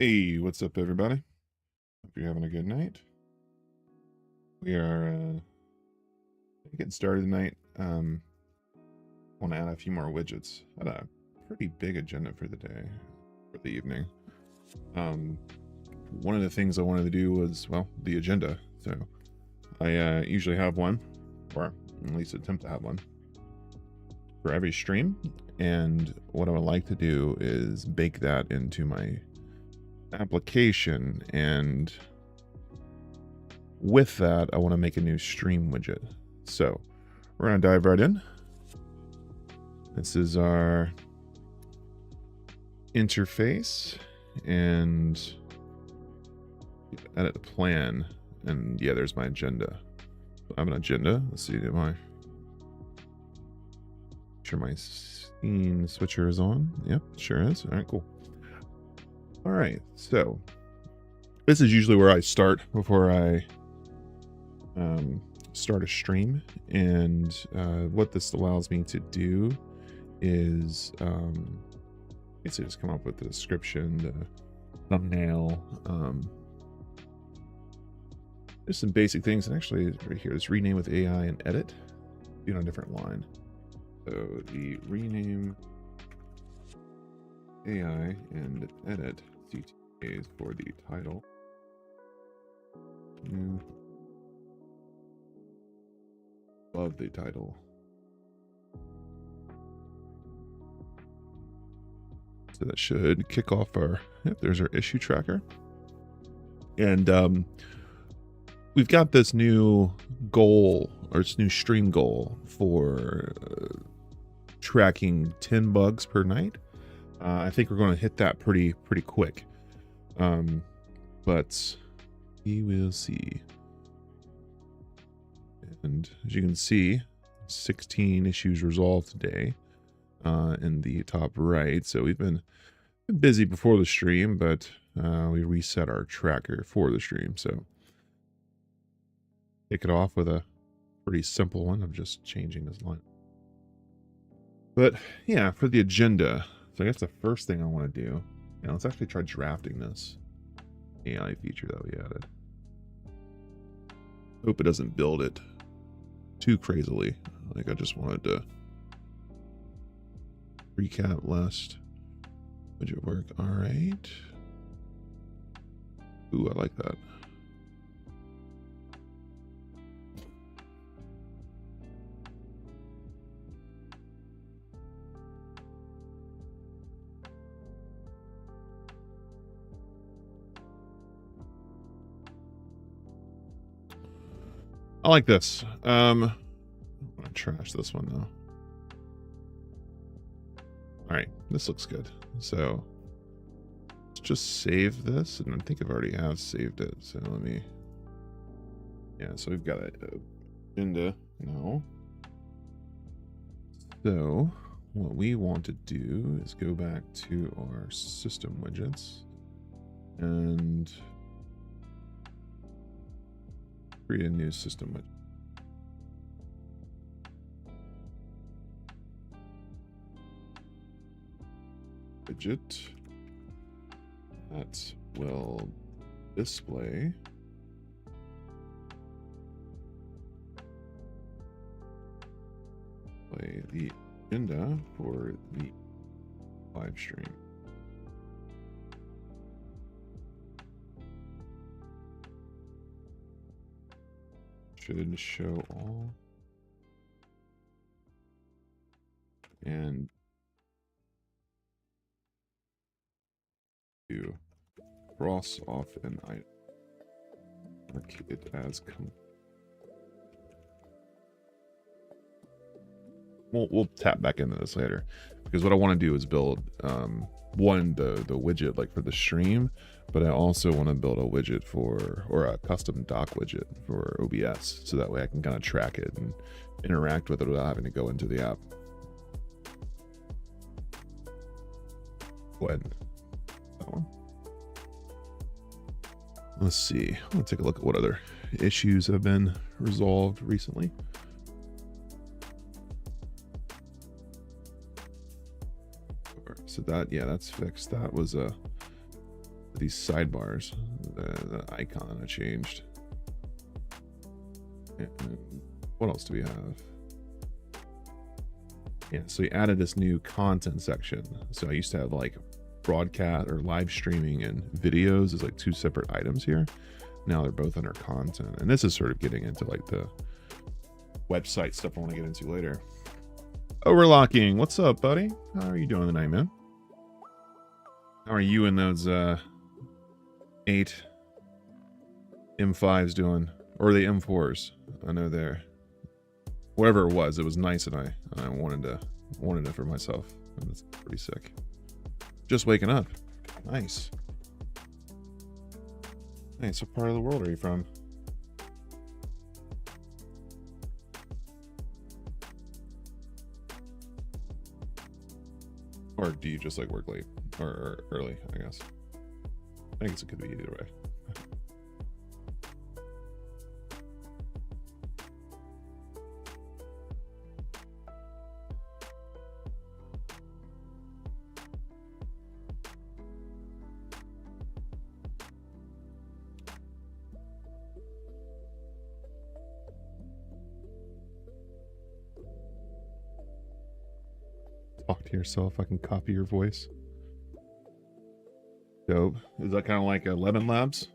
Hey, what's up, everybody? Hope you're having a good night. We are getting started tonight. Want to add a few more widgets. Had a pretty big agenda for the day, for the evening. One of the things I wanted to do was, well, the agenda. So I usually have one, or at least attempt to have one, for every stream. And what I would like to do is bake that into my application, and with that I want to make a new stream widget. So we're going to dive right in. This is our interface, and edit the plan, and yeah, there's my agenda. I have an agenda. Let's see, sure my scene switcher is on. Yep, sure is. All right, cool. All right, so this is usually where I start before I start a stream, and what this allows me to do is basically just come up with the description, the thumbnail, there's some basic things, and actually right here, let's rename with AI and edit, do it on a different line. So the rename AI and edit CTAs for the title. New above the title. So that should kick off our, yep, there's our issue tracker. And we've got this new goal, or this new stream goal for tracking 10 bugs per night. I think we're going to hit that pretty quick. But we will see. And as you can see, 16 issues resolved today in the top right. So we've been busy before the stream, but we reset our tracker for the stream. So kick it off with a pretty simple one of just changing this line. But yeah, for the agenda, so I guess the first thing I want to do, let's actually try drafting this AI feature that we added. Hope it doesn't build it too crazily. Like, I just wanted to recap last widget work. All right. Ooh, I like that. I like this. I'm gonna trash this one though. All right, this looks good. So let's just save this, and I think I've already have saved it. So let me. Yeah, so we've got an agenda now. So what we want to do is go back to our system widgets and create a new system widget. That will display the agenda for the live stream. Should show all, and to cross off an item, mark it as we'll tap back into this later, because what I want to do is build one, the widget like for the stream, but I also want to build a widget for, or a custom doc widget for OBS, so that way I can kind of track it and interact with it without having to go into the app. Go ahead. That one. Let's see. I'm gonna take a look at what other issues have been resolved recently. So that, yeah, that's fixed. That was a these sidebars. The icon I changed. And what else do we have? Yeah, so we added this new content section. So I used to have like broadcast or live streaming and videos as like two separate items here. Now they're both under content. And this is sort of getting into like the website stuff I want to get into later. OverLocking, what's up, buddy? How are you doing tonight, man? How are you and those 8 M5s doing? Or the M4s? I know they're whatever it was nice, and I wanted it for myself. And it's pretty sick. Just waking up. Nice. Nice. What part of the world are you from? Or do you just like work late or early, I guess? I guess it could be either way. Talk to yourself. I can copy your voice. Dope. Is that kind of like ElevenLabs?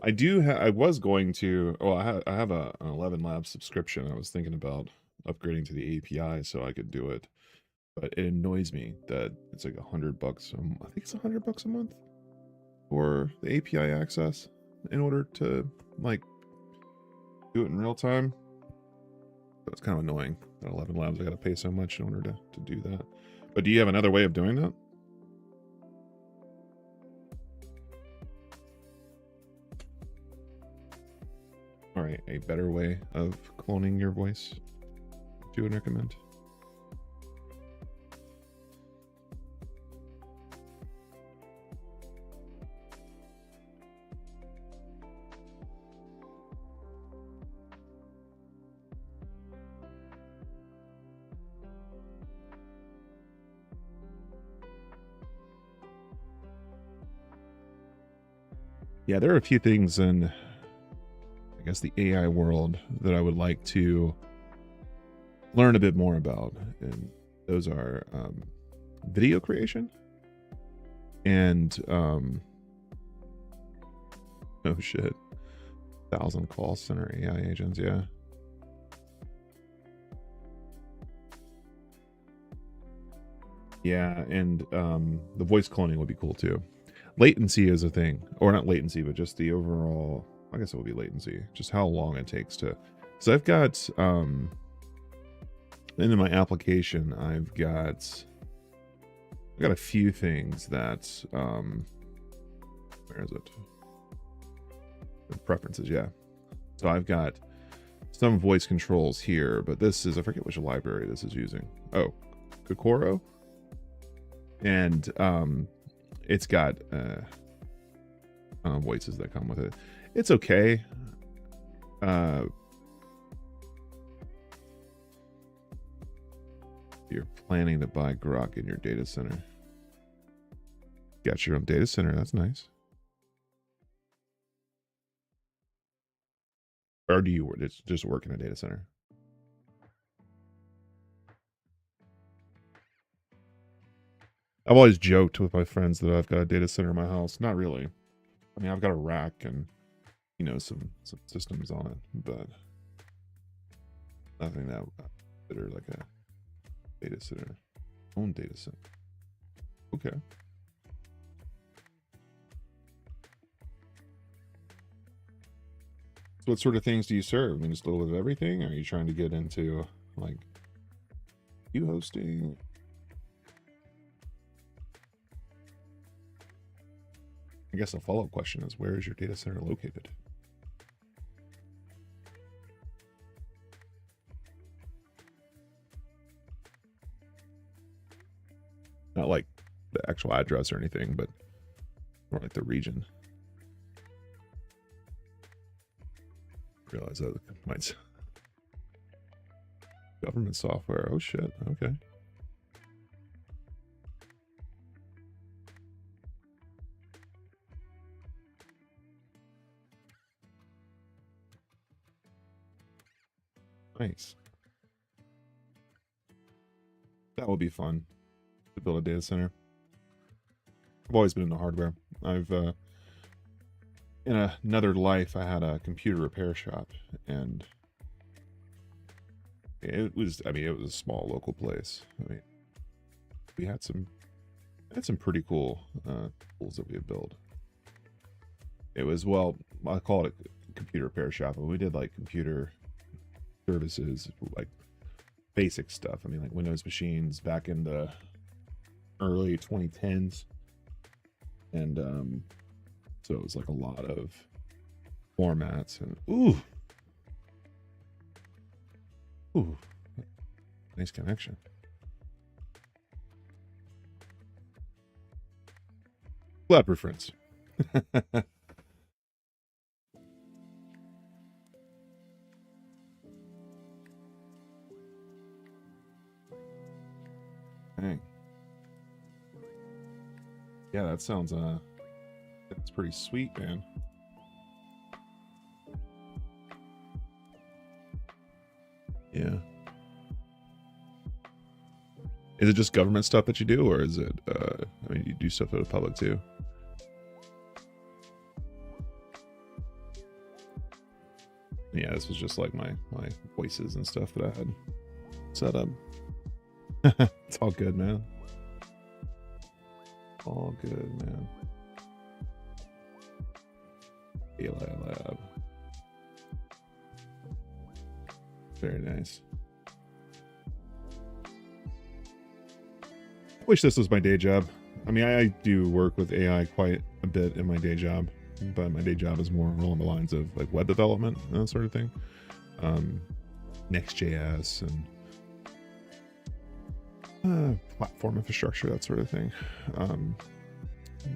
I was going to. Well, I have an ElevenLabs subscription. I was thinking about upgrading to the API so I could do it, but it annoys me that it's like $100. I think it's $100 a month for the API access in order to like do it in real time. So it's kind of annoying that ElevenLabs I got to pay so much in order to do that. But do you have another way of doing that? All right, a better way of cloning your voice that you would recommend? Yeah, there are a few things in, I guess, the AI world that I would like to learn a bit more about. And those are video creation and, oh shit, 1,000 call center AI agents, yeah. Yeah, and the voice cloning would be cool too. Latency is a thing, or not latency, but just the overall, I guess it would be latency, just how long it takes to, so I've got, into my application, I've got a few things that, where is it? Preferences, yeah. So I've got some voice controls here, but this is, I forget which library this is using. Oh, Kokoro. And, it's got voices that come with it. It's okay. You're planning to buy Grok in your data center. Got your own data center. That's nice. Or do you just work in a data center? I've always joked with my friends that I've got a data center in my house. Not really. I mean, I've got a rack and, you know, some systems on it, but nothing that I consider like a data center. Own data center. Okay. So what sort of things do you serve? I mean, just a little bit of everything? Or are you trying to get into like you hosting? I guess a follow-up question is, where is your data center located? Not like the actual address or anything, but more like the region. Realize that might government software. Oh shit. Okay. Nice. That would be fun to build a data center. I've always been into hardware. I've in another life I had a computer repair shop, and it was, I mean, it was a small local place. I mean, we had some pretty cool tools that we had built. It was, well, I call it a computer repair shop, but we did like computer services, like basic stuff. I mean, like Windows machines back in the early 2010s. And so it was like a lot of formats and ooh, nice connection. Lab preference. Dang. Yeah, that sounds that's pretty sweet, man. Yeah. Is it just government stuff that you do, or is it I mean, you do stuff for the public too? Yeah, this was just like my voices and stuff that I had set up. It's all good, man. All good, man. ElevenLabs. Very nice. I wish this was my day job. I mean, I do work with AI quite a bit in my day job, but my day job is more along the lines of like web development and that sort of thing. Next.js and platform infrastructure, that sort of thing.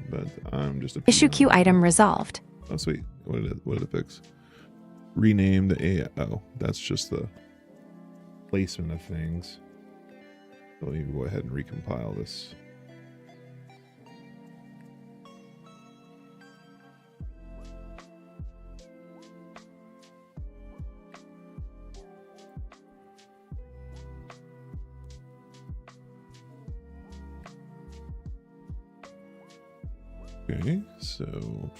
But I'm just a issue queue item resolved. Oh, sweet. What did it fix? Rename the AI. Oh, that's just the placement of things. So let me go ahead and recompile this. Okay, so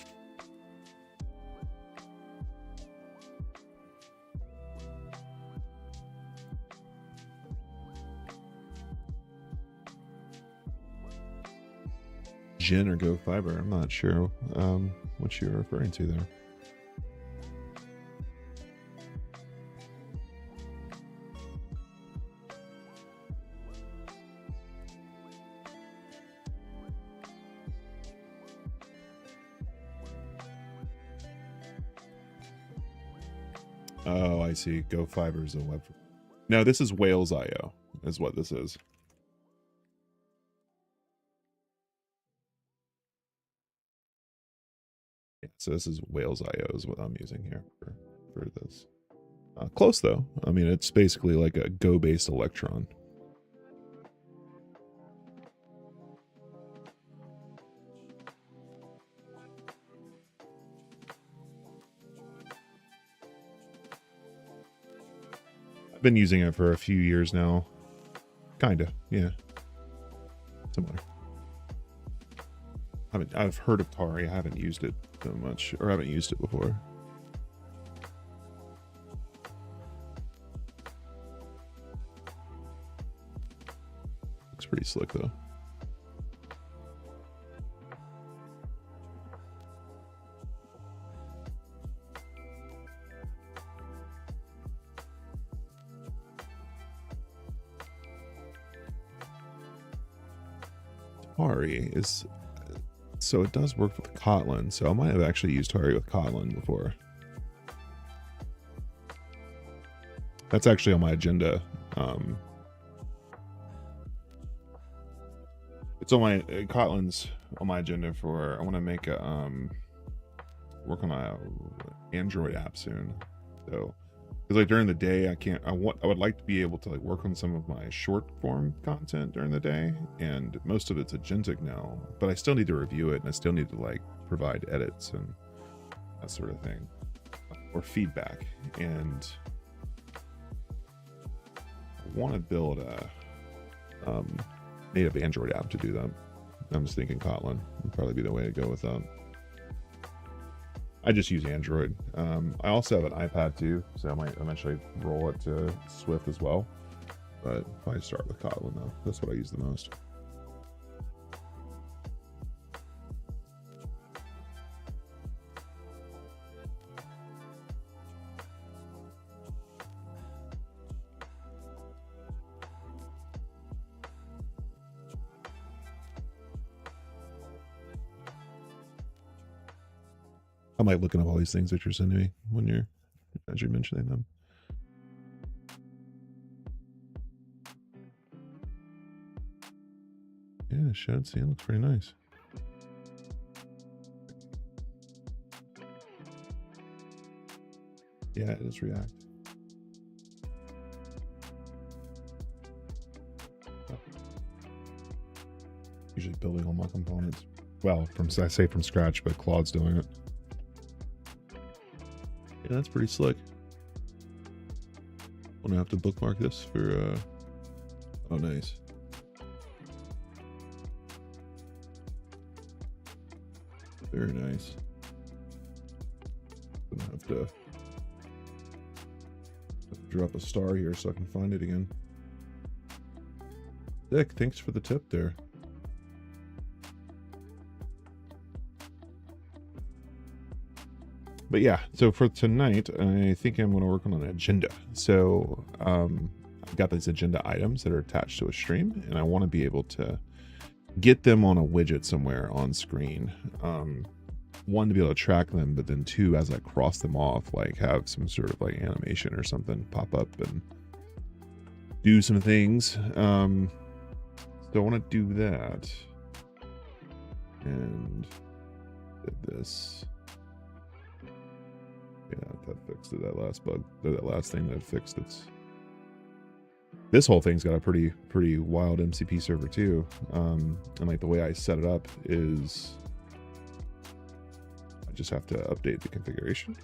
Gen or Go Fiber, I'm not sure what you're referring to there. Oh, I see. Go Fiber is a web. No, this is Wails.io is what this is. Yeah, so this is Wails.io is what I'm using here for this. Close though. I mean, it's basically like a Go-based Electron. I've been using it for a few years now. Kinda, yeah. Similar. I've heard of Tauri. I haven't used it so much, or haven't used it before. Looks pretty slick though. Tauri is, so it does work with Kotlin, so I might have actually used Tauri with Kotlin before. That's actually on my agenda. It's on my Kotlin's on my agenda for, I want to make a work on a Android app soon. So because like during the day I would like to be able to like work on some of my short form content during the day, and most of it's agentic now, but I still need to review it and I still need to like provide edits and that sort of thing, or feedback. And want to build a native Android app to do that. I'm just thinking Kotlin would probably be the way to go with that. I just use Android. I also have an iPad too, so I might eventually roll it to Swift as well. But probably start with Kotlin though. That's what I use the most. I'm like looking up all these things that you're sending me when you're, as you're mentioning them. Yeah, shadcn looks pretty nice. Yeah, it is React. Oh. Usually building all my components. Well, I say from scratch, but Claude's doing it. Yeah, that's pretty slick. I'm gonna have to bookmark this for, oh, nice. Very nice. Gonna have to drop a star here so I can find it again. Dick, thanks for the tip there. But yeah, so for tonight, I think I'm going to work on an agenda. So I've got these agenda items that are attached to a stream, and I want to be able to get them on a widget somewhere on screen. One, to be able to track them, but then two, as I cross them off, like have some sort of like animation or something pop up and do some things. So I want to do that. And did this. Yeah, that fixed it. That last bug, that last thing that fixed it. This whole thing's got a pretty wild MCP server too. And like the way I set it up is I just have to update the configuration.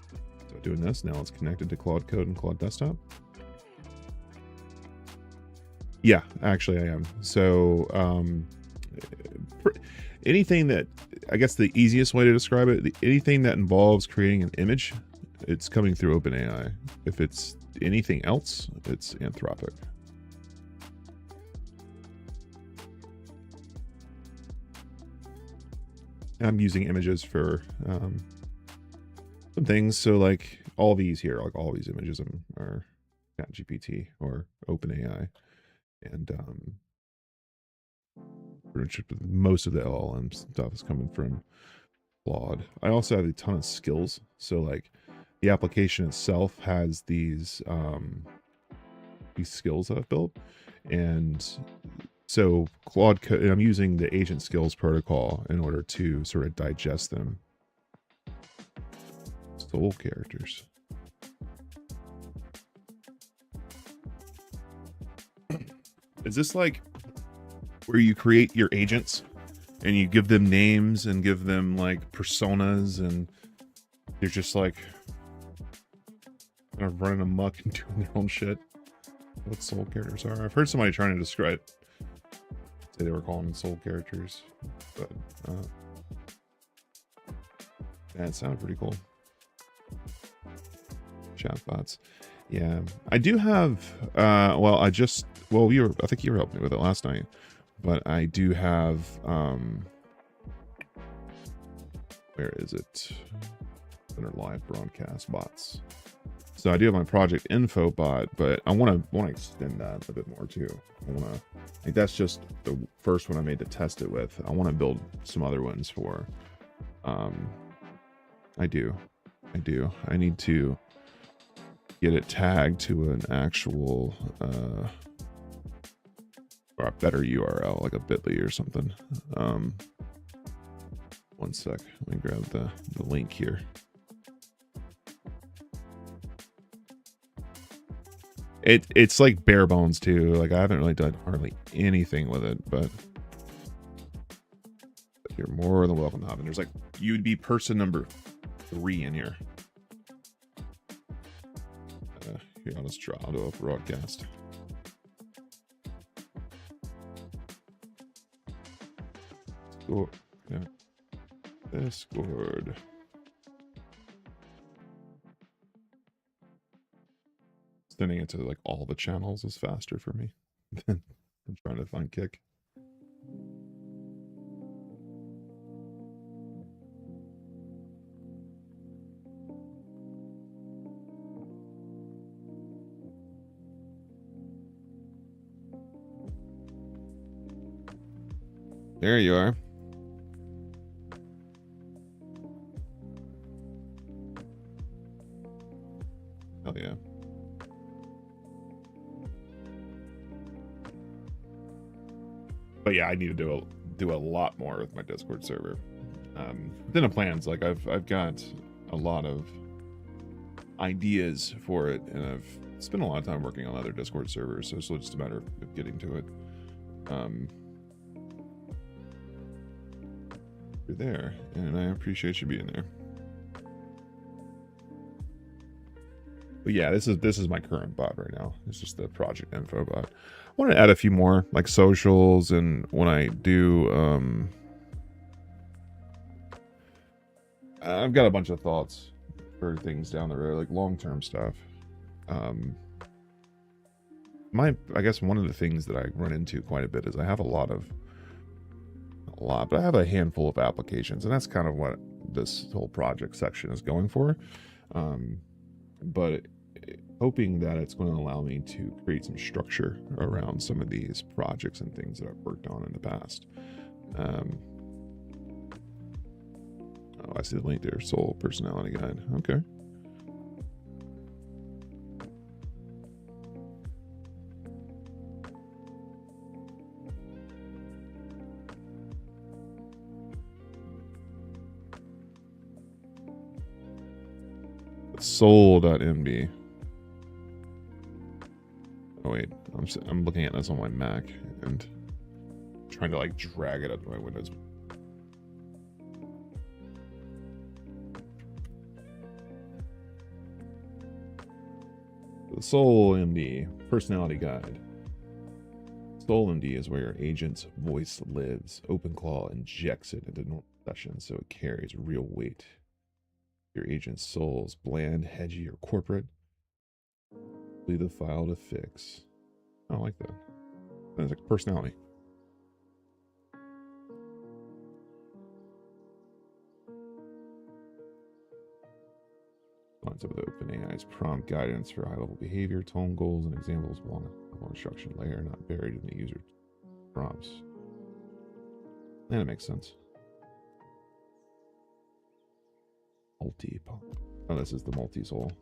So doing this, now it's connected to Claude Code and Claude Desktop. Yeah, actually I am. So anything that, I guess the easiest way to describe it, anything that involves creating an image, it's coming through OpenAI. If it's anything else, it's Anthropic. I'm using images for some things. So like all these here, like all these images are ChatGPT or OpenAI. And most of the LLM stuff is coming from Claude. I also have a ton of skills. So like the application itself has these skills that I've built. And so Claude Code, I'm using the agent skills protocol in order to sort of digest them. Soul characters. Is this like where you create your agents and you give them names and give them like personas and they're just like kind of running amok and doing their own shit? What soul characters are? I've heard somebody trying to describe, say they were calling them soul characters, but yeah, it sounded pretty cool. Chatbots. Yeah, I do have, well, I think you were helping me with it last night, but I do have, where is it? Under live broadcast bots. So I do have my project info bot, but I want to extend that a bit more too. Like that's just the first one I made to test it with. I want to build some other ones for, I need to get it tagged to an actual or a better URL, like a bit.ly or something. One sec, let me grab the link here. It's like bare bones too. Like I haven't really done hardly anything with it, but you're more than welcome to have it. There's like, you'd be person number 3 in here. Here, I'll just draw onto a broadcast. Discord. Yeah. Discord. Sending it to like all the channels is faster for me than trying to find Kick. There you are. Hell yeah. But yeah, I need to do a lot more with my Discord server. Within the plans, like I've got a lot of ideas for it, and I've spent a lot of time working on other Discord servers, so it's just a matter of getting to it. You're there, and I appreciate you being there. But yeah, this is my current bot right now. It's just the project info bot. I want to add a few more like socials, and when I do, I've got a bunch of thoughts for things down the road, like long-term stuff. I guess one of the things that I run into quite a bit is I have but I have a handful of applications, and that's kind of what this whole project section is going for. But hoping that it's going to allow me to create some structure around some of these projects and things that I've worked on in the past. Oh, I see the link there. Soul Personality Guide. Okay. SOUL.md. Oh wait, I'm looking at this on my Mac and trying to like drag it up to my Windows. The SOUL.md Personality Guide. SOUL.md is where your agent's voice lives. OpenClaw injects it into normal sessions so it carries real weight. Your agent's soul's bland, hedgy, or corporate. Leave the file to fix. I don't like that. That's like personality. Lines up with OpenAI's prompt guidance for high-level behavior, tone goals, and examples along a instruction layer, not buried in the user prompts. And it makes sense. Oh, this is the multi-soul.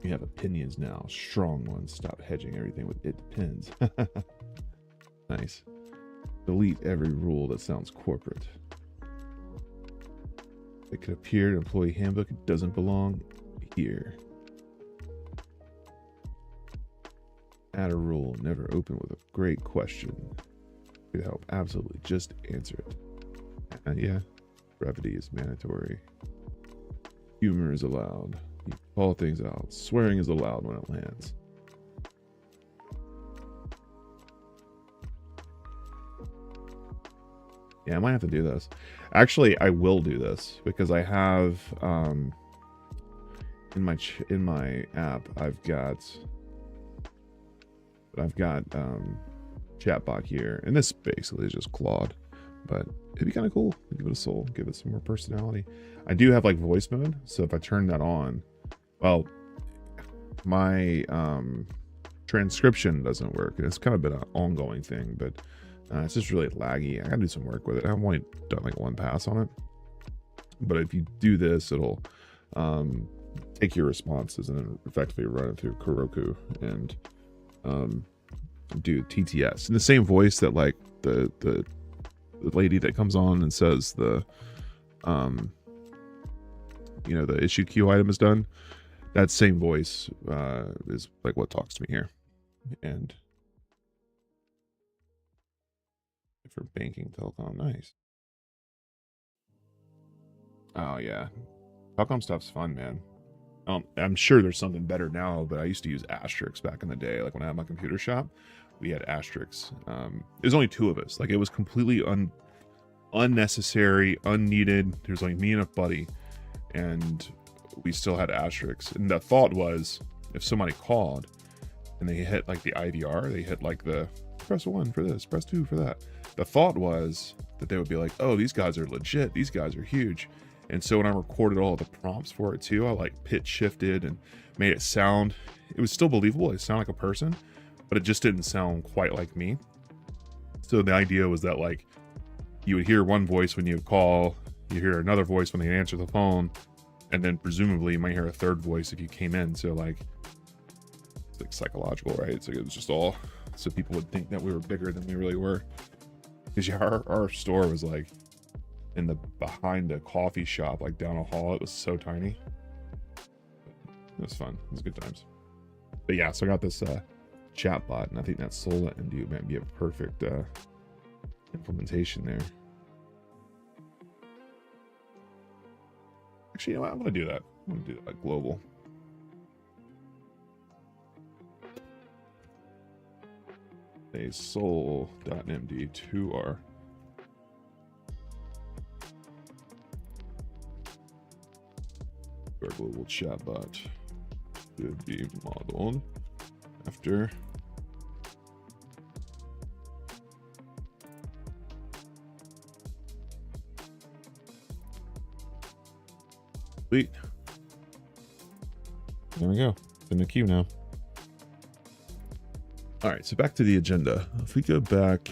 You have opinions now, strong ones. Stop hedging everything with "it depends." Nice. Delete every rule that sounds corporate. It could appear in employee handbook. It doesn't belong here. Add a rule. Never open with a great question. Could help. Absolutely. Just answer it. Yeah. Brevity is mandatory. Humor is allowed. You call things out. Swearing is allowed when it lands. Yeah, I might have to do this. Actually, I will do this because I have in my app I've got chatbot here, and this basically is just Claude, but it'd be kind of cool to give it a soul, give it some more personality. I do have like voice mode, so if I turn that on, well, my transcription doesn't work, and it's kind of been an ongoing thing, but it's just really laggy. I gotta do some work with it. I've only done like one pass on it, but if you do this, it'll take your responses and then effectively run it through Kokoro and do TTS in the same voice that like the lady that comes on and says the the issue queue item is done. That same voice is like what talks to me here. And for banking, telecom, nice. Oh yeah, telecom stuff's fun, man. I'm sure there's something better now, but I used to use Asterisk back in the day. Like when I had my computer shop, we had Asterisk. There's only 2 of us. Like it was completely unnecessary, unneeded. There's like me and a buddy, and we still had Asterisks. And the thought was, if somebody called and they hit like the IVR, they hit like the press 1 for this, press 2 for that. The thought was that they would be like, oh, these guys are legit. These guys are huge. And so when I recorded all the prompts for it too, I like pitch shifted and made it sound, it was still believable. It sounded like a person, but it just didn't sound quite like me. So the idea was that like you would hear one voice when you call, you hear another voice when they answer the phone, and then presumably you might hear a third voice if you came in. So like, it's like psychological, right? So it was just all, so people would think that we were bigger than we really were. Because yeah, our store was like in the behind a coffee shop, like down a hall. It was so tiny. It was fun. It was good times. But yeah, so I got this chatbot, and I think that SOUL.md might be a perfect implementation there. Actually, you know what? I'm gonna do that. I'm gonna do that global. A SOUL.md to our global chatbot should be modeled after sweet. There we go. It's in the queue now. All right, so back to the agenda. If we go back,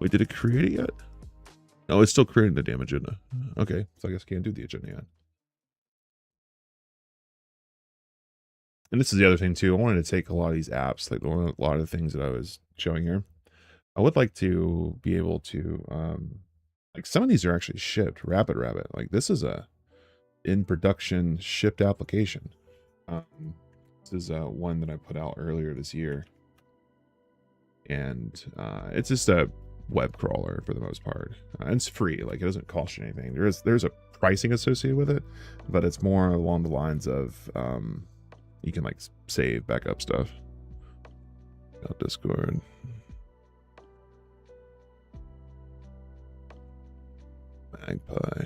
wait, did it create it yet? No, it's still creating the damn agenda. Okay, so I guess I can't do the agenda yet. And this is the other thing too. I wanted to take a lot of these apps, like a lot of the things that I was showing here. I would like to be able to, like some of these are actually shipped. Rabbit. Like this is a in production shipped application. This is one that I put out earlier this year, and it's just a web crawler for the most part. And it's free. Like it doesn't cost you anything. There's a pricing associated with it, but it's more along the lines of you can like save backup stuff. Discord. Magpie.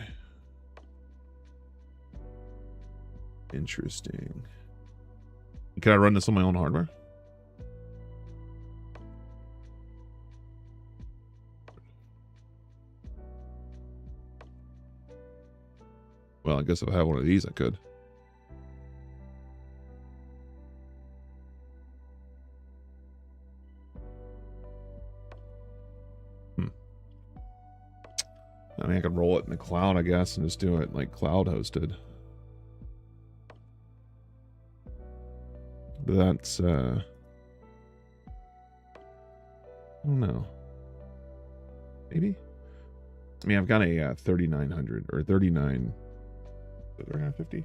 Interesting. Can I run this on my own hardware? Well, I guess if I had one of these, I could. I mean, I could roll it in the cloud, I guess, and just do it like cloud hosted. But that's, I don't know. Maybe? I mean, I've got a 3900 or 3950.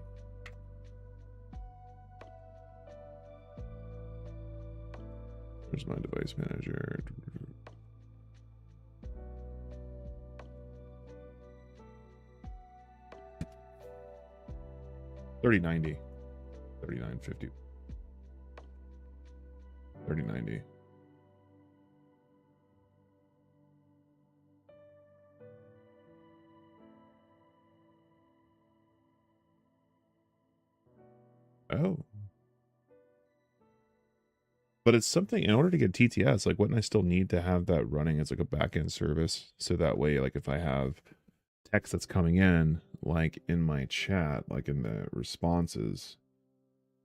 Where's my device manager? 3090, 3950, 3090. Oh. But it's something, in order to get TTS, like wouldn't I still need to have that running as like a backend service? So that way, like if I have text that's coming in, like in my chat, like in the responses,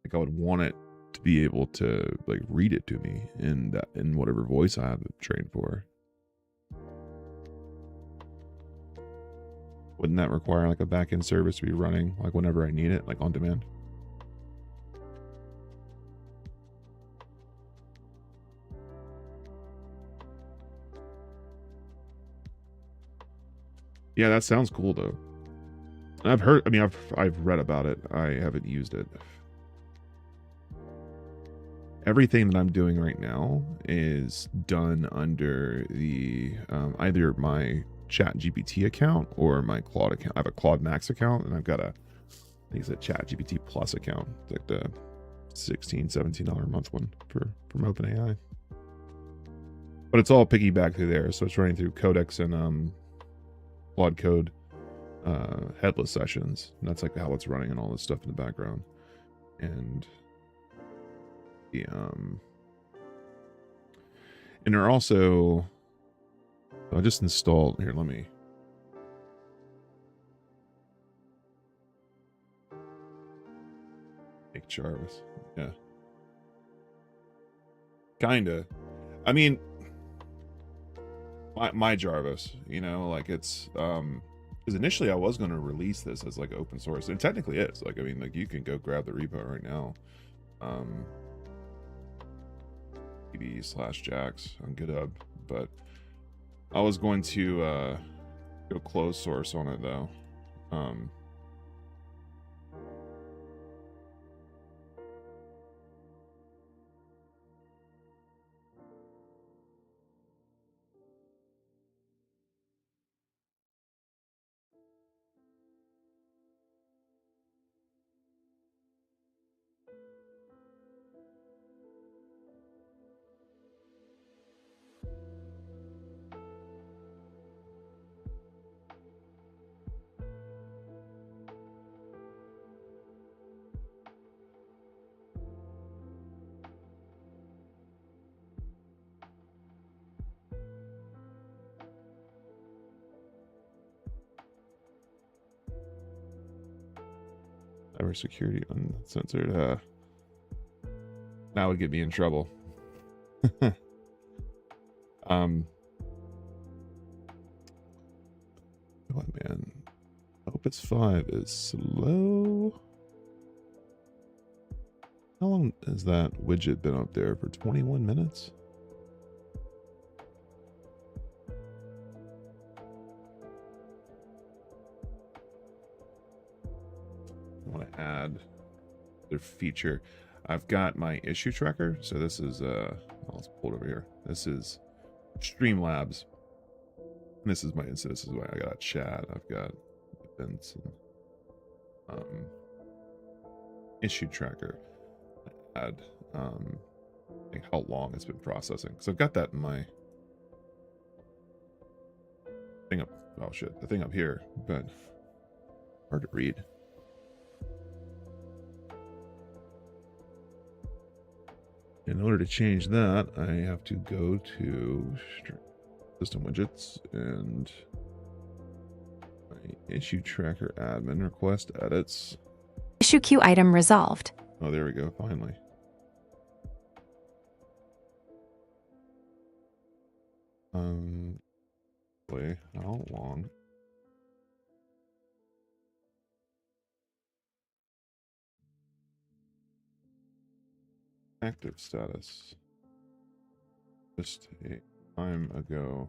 like I would want it to be able to like read it to me in that, in whatever voice I have it trained for. Wouldn't that require like a backend service to be running like whenever I need it, like on demand? Yeah, that sounds cool though. I've heard, I mean, I've read about it. I haven't used it. Everything that I'm doing right now is done under the either my ChatGPT account or my Claude account. I have a Claude Max account, and I've got a I think it's a ChatGPT Plus account. It's like the $16, $17 a month one from OpenAI. But it's all piggyback through there, so it's running through Codex and Claude Code headless sessions. And that's like how it's running and all this stuff in the background. And the and they're also, I just installed here. Let me. Make Jarvis. Yeah. Kinda. I mean, my Jarvis, you know, like it's because initially I was going to release this as like open source, and it technically is. Like, I mean, like you can go grab the repo right now. /Jax on GitHub, but I was going to go closed source on it though. Cybersecurity uncensored. That would get me in trouble. What, man? Opus 5 is slow. How long has that widget been up there? For 21 minutes? I want to add their feature. I've got my issue tracker. So this is let's pull it over here. This is ElevenLabs. This is my instance. This is why I got chat. I've got events and issue tracker. Add like how long it's been processing. So I've got that in my thing up. Oh shit, the thing up here, but hard to read. In order to change that, I have to go to system widgets and my issue tracker admin request edits. Issue queue item resolved. Oh, there we go. Finally. Wait, how long? Active status. Just a time ago.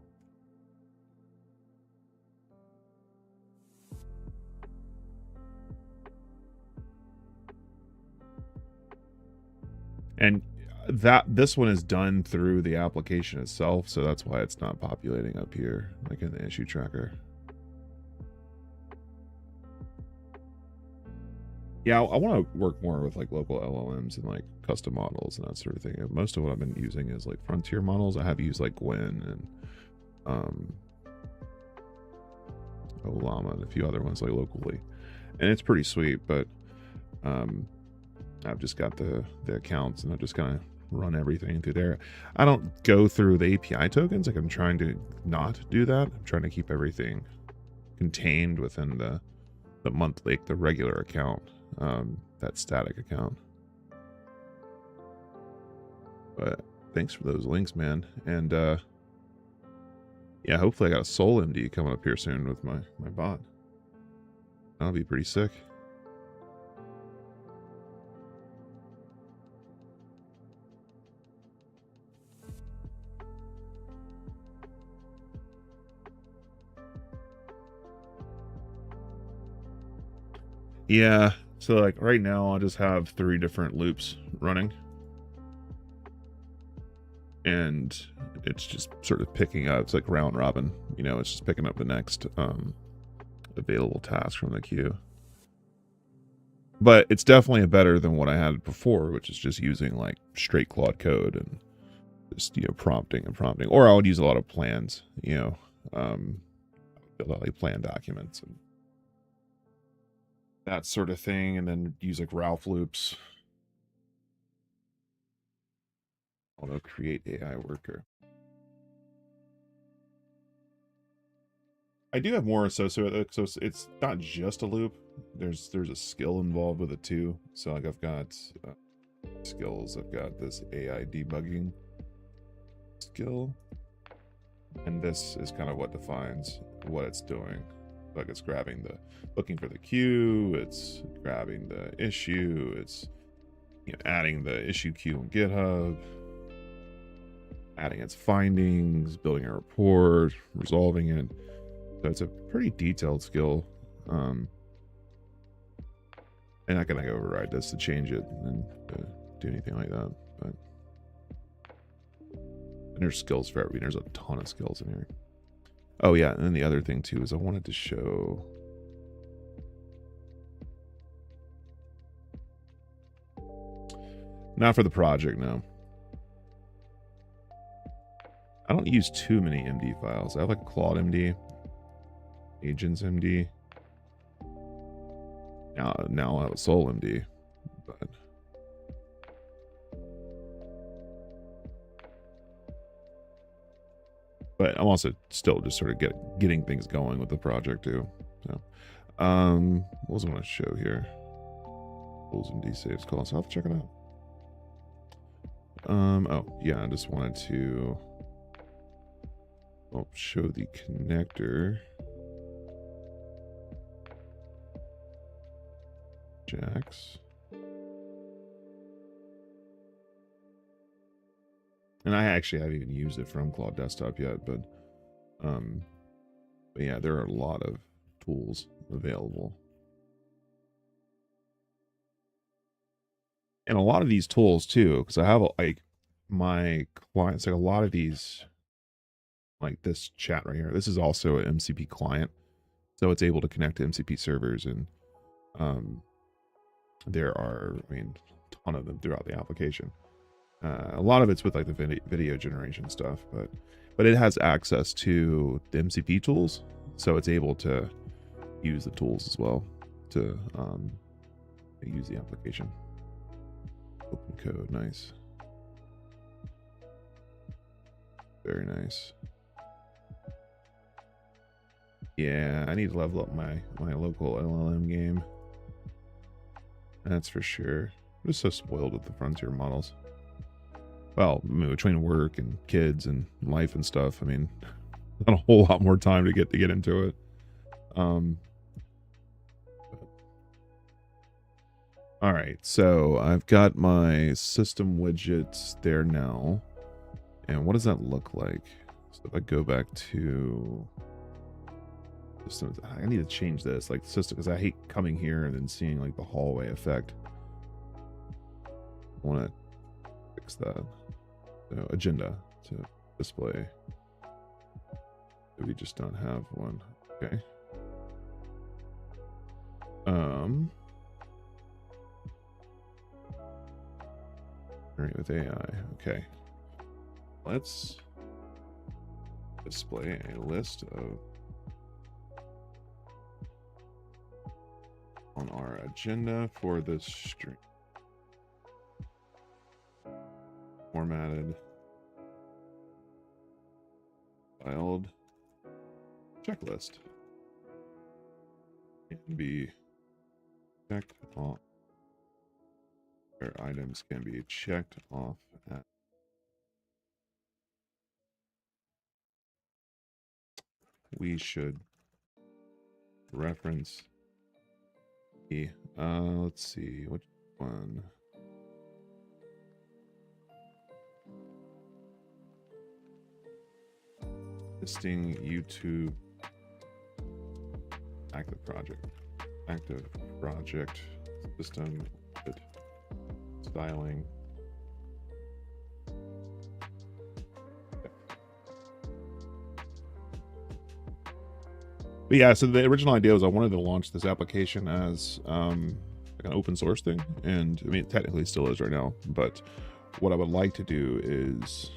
And this one is done through the application itself, so that's why it's not populating up here, like in the issue tracker. Yeah, I want to work more with like local LLMs and like custom models and that sort of thing. Most of what I've been using is like frontier models. I have used like Gwen and Olama and a few other ones like locally, and it's pretty sweet. But I've just got the accounts and I just kind of run everything through there. I don't go through the API tokens. Like I'm trying to not do that. I'm trying to keep everything contained within the monthly, like the regular account, that static account. But thanks for those links, man. And yeah, hopefully I got a SOUL.md coming up here soon with my bot. That'll be pretty sick. Yeah, so like right now I just have 3 different loops running. And it's just sort of picking up, it's like round robin, you know, it's just picking up the next available task from the queue. But it's definitely better than what I had before, which is just using like straight Claude code and just, you know, prompting. Or I would use a lot of plans, you know, build out like plan documents and that sort of thing, and then use like Ralph loops. Auto create AI worker. I do have more associated, so it's not just a loop. There's a skill involved with it too. So like I've got skills. I've got this AI debugging skill, and this is kind of what defines what it's doing. Like it's looking for the queue, it's grabbing the issue, it's, you know, adding the issue queue on GitHub, adding its findings, building a report, resolving it. So it's a pretty detailed skill. And I can like override this to change it and do anything like that. But and there's skills for everything. There's a ton of skills in here. Oh yeah, and then the other thing too is I wanted to show. Not for the project, no. I don't use too many MD files. I have like Claude MD, Agents MD. Now I have a SOUL.md, but I'm also still just sort of getting things going with the project too. So, what was I want to show here? SOUL.md saves calls. I'll have to check it out. Oh yeah, I just wanted to show the connector. Jacks. And I actually haven't even used it from Claude Desktop yet, but yeah, there are a lot of tools available. And a lot of these tools too, because I have like my clients, like a lot of these, like this chat right here, this is also an MCP client. So it's able to connect to MCP servers, and there are, I mean, a ton of them throughout the application. A lot of it's with like the video generation stuff, but it has access to the MCP tools, so it's able to use the tools as well to use the application. Open code, nice, very nice. Yeah, I need to level up my local LLM game. That's for sure. I'm just so spoiled with the frontier models. Well, I mean, between work and kids and life and stuff, I mean, not a whole lot more time to get into it. All right, so I've got my system widgets there now. And what does that look like? So if I go back to systems, I need to change this, like system, because I hate coming here and then seeing like the hallway effect. I want to fix that. So agenda to display. We just don't have one. Okay. All right, with AI. Okay. Let's display a list of on our agenda for this stream. Formatted, filed, checklist, can be checked off. Where items can be checked off at. We should reference the let's see, which one? Listing YouTube active project system styling. But yeah, so the original idea was I wanted to launch this application as like an open source thing. And I mean, it technically still is right now, but what I would like to do is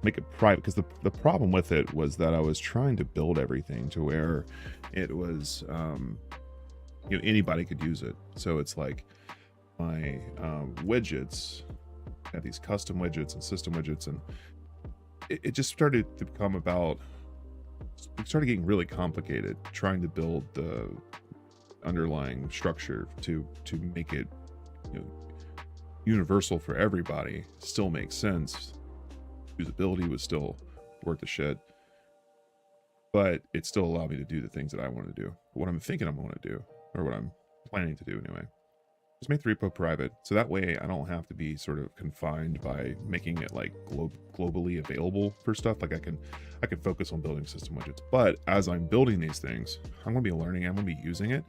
make it private, because the problem with it was that I was trying to build everything to where it was, you know, anybody could use it. So it's like my widgets, I have these custom widgets and system widgets, and it just started to become about, it started getting really complicated trying to build the underlying structure to make it, you know, universal for everybody, still makes sense. Usability was still worth the shit, but it still allowed me to do the things that I want to do. What I'm thinking I'm going to do, or what I'm planning to do anyway, is make the repo private, so that way I don't have to be sort of confined by making it like globally available for stuff. Like I can focus on building system widgets, but as I'm building these things, I'm going to be learning, I'm going to be using it,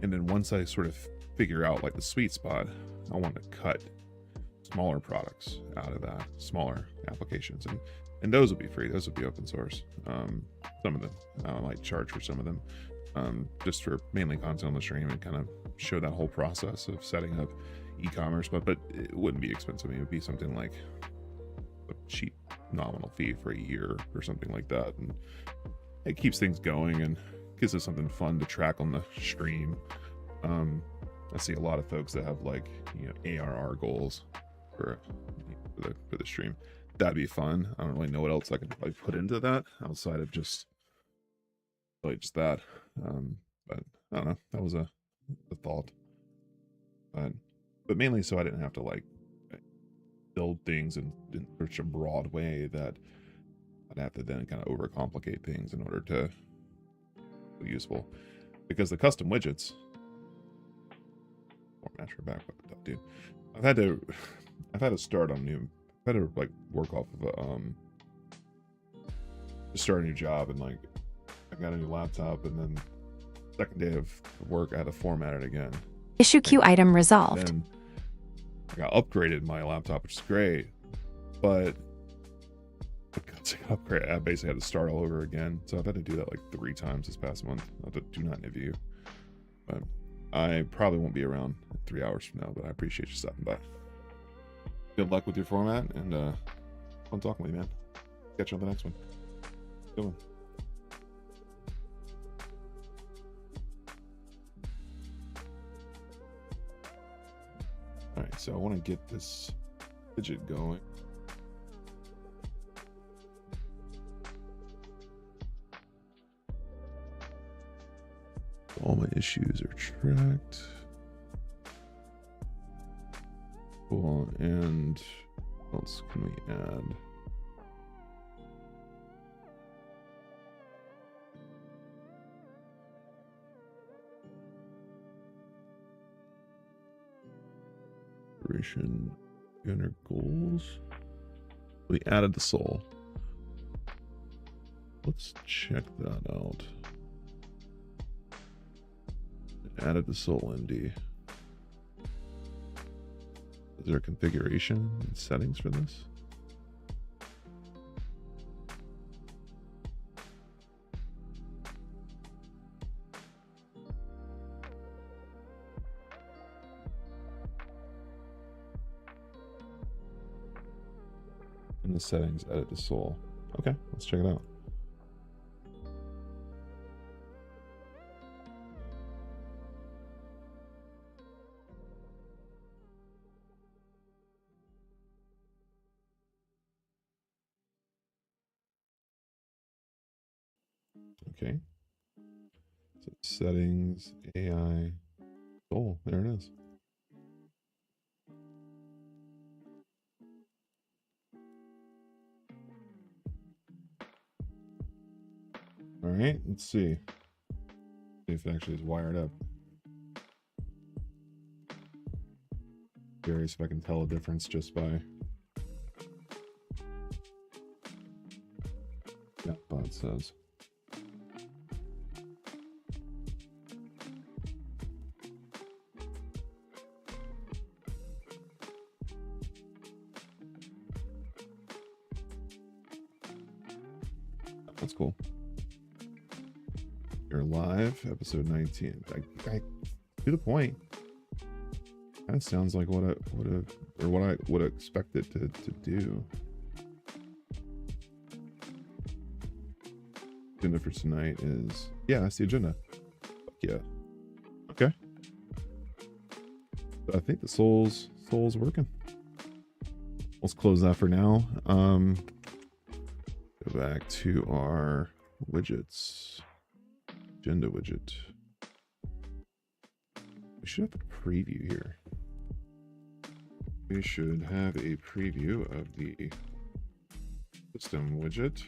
and then once I sort of figure out like the sweet spot, I want to cut smaller products out of that, smaller applications, and those will be free, those will be open source. Some of them I might charge for some of them, just for mainly content on the stream, and kind of show that whole process of setting up e-commerce, but it wouldn't be expensive. It would be something like a cheap nominal fee for a year or something like that, and it keeps things going and gives us something fun to track on the stream. I see a lot of folks that have, like, you know, ARR goals for the stream. That'd be fun. I don't really know what else I can probably put into that outside of just like just that. But I don't know. That was a thought. But mainly so I didn't have to like build things in such a broad way that I'd have to then kind of overcomplicate things in order to be useful. Because the custom widgets, dude, I've had to start on new. I've had to like work off of a just start a new job, and like I got a new laptop, and then second day of work I had to format it again. Issue queue item resolved. Then I got upgraded my laptop, which is great, but because I got upgraded, I basically had to start all over again. So I've had to do that like 3 times this past month. I do not envy you, but I probably won't be around 3 hours from now. But I appreciate you stopping by. Good luck with your format, and fun talking with you, man. Catch you on the next one. Good one. All right, so I want to get this widget going. All my issues are tracked. Cool, and what else can we add? Inner goals. We added the soul. Let's check that out. Added the SOUL.md. Is there a configuration and settings for this? In the settings, edit the soul. Okay, let's check it out. Okay. So settings, AI, soul. There it is. All right, let's see if it actually is wired up. Curious if I can tell a difference just by chatbot says. That's cool. You're live, episode 19. I to the point. That sounds like what I would expect it to do. Agenda for tonight is, yeah, that's the agenda. Yeah. Okay. I think the soul's working. Let's close that for now. Go back to our widgets. Agenda widget. We should have a preview here. We should have a preview of the system widget.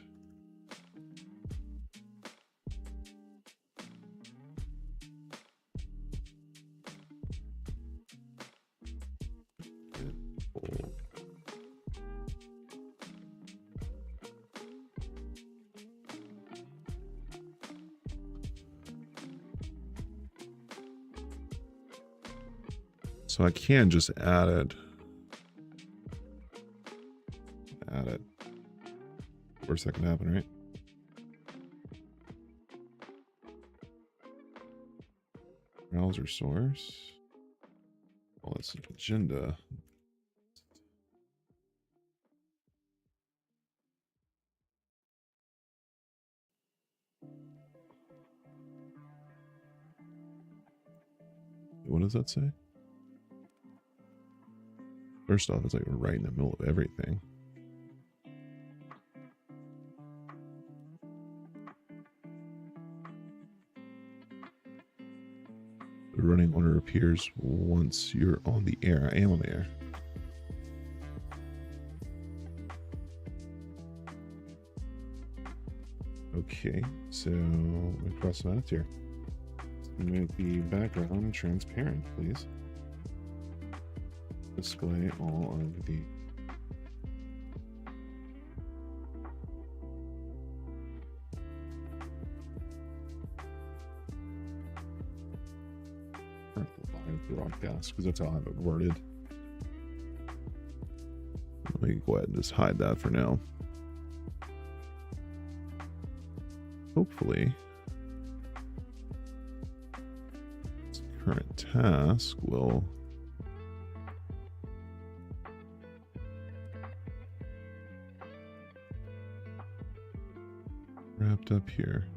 So I can just add it. Worst that can happen, right? Browser source. Well, it's an agenda. What does that say? First off, it's like right in the middle of everything. The running order appears once you're on the air. I am on the air. Okay, so we cross some edits here. Make the background transparent, please. Display all of the live broadcast, because that's how I have it worded. Let me go ahead and just hide that for now. Hopefully this current task will wrapped up here.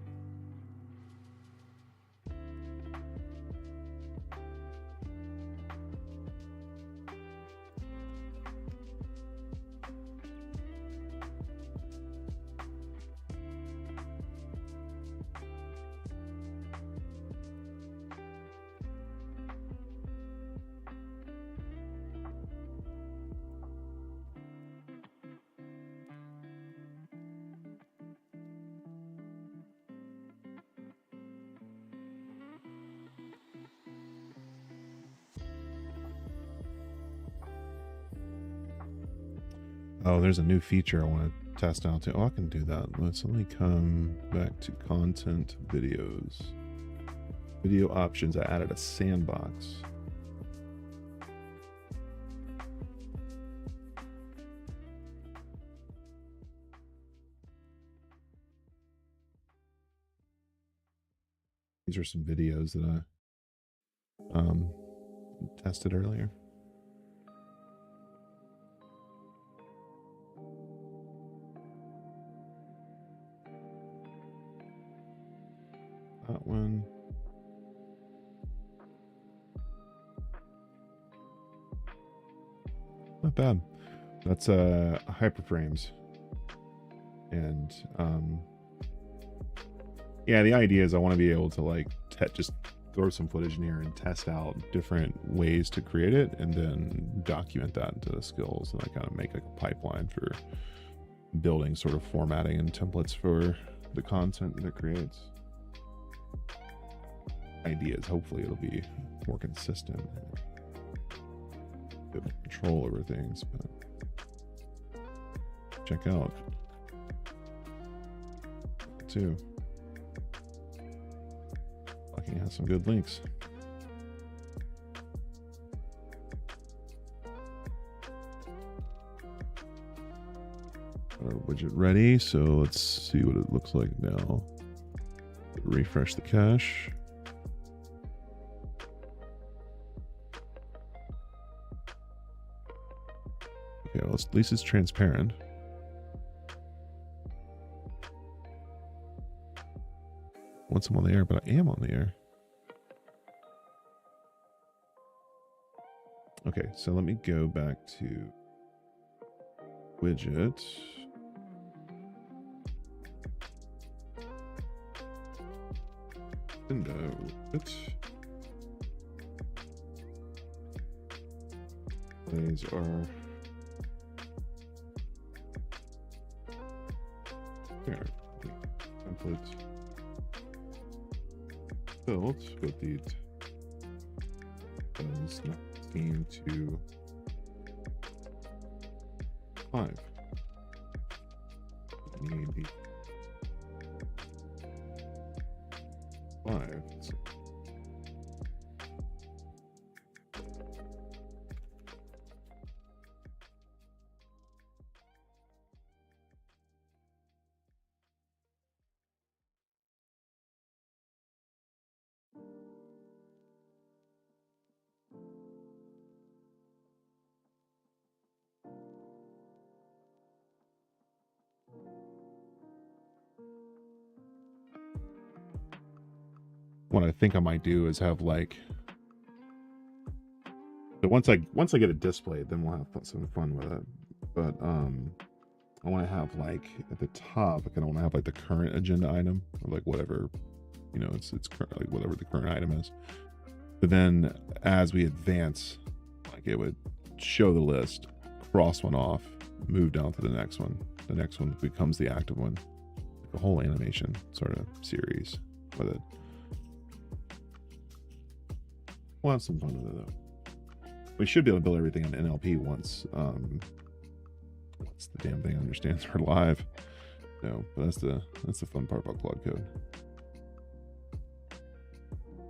Oh, there's a new feature I want to test out too. Oh, I can do that. Let me come back to content videos. Video options. I added a sandbox. These are some videos that I tested earlier. That one. Not bad. That's hyperframes. And yeah, the idea is I want to be able to like just throw some footage in here and test out different ways to create it and then document that into the skills, and I kind of make like a pipeline for building sort of formatting and templates for the content that it creates. Ideas, hopefully it'll be more consistent, bit of control over things, but check out too. Locking has some good links. Our widget ready, so let's see what it looks like now. Refresh the cache. Okay, well, at least it's transparent. Once I'm on the air, but I am on the air. Okay, so let me go back to widget. Window widget. These are there. Templates built with the does not seem to 5. Need the 5. What I think I might do is have like, so once I get it displayed, then we'll have some fun with it. But I want to have like at the top, I kind of want to have like the current agenda item, or like whatever, you know, it's current, like whatever the current item is. But then as we advance, like it would show the list, cross one off, move down to the next one. The next one becomes the active one. Like a whole animation sort of series with it. We'll have some fun with it though. We should be able to build everything in NLP once the damn thing understands we're live. No, but that's the fun part about Claude Code.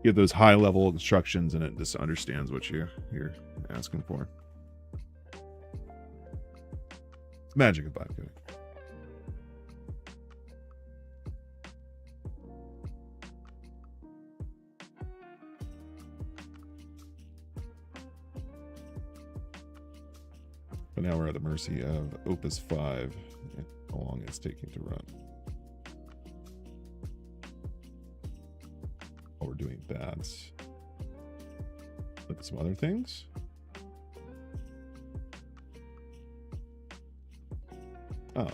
You have those high level instructions and it just understands what you're asking for. It's magic of vibe coding. But now we're at the mercy of Opus 5 and how long it's taking to run. While we're doing that, look at some other things.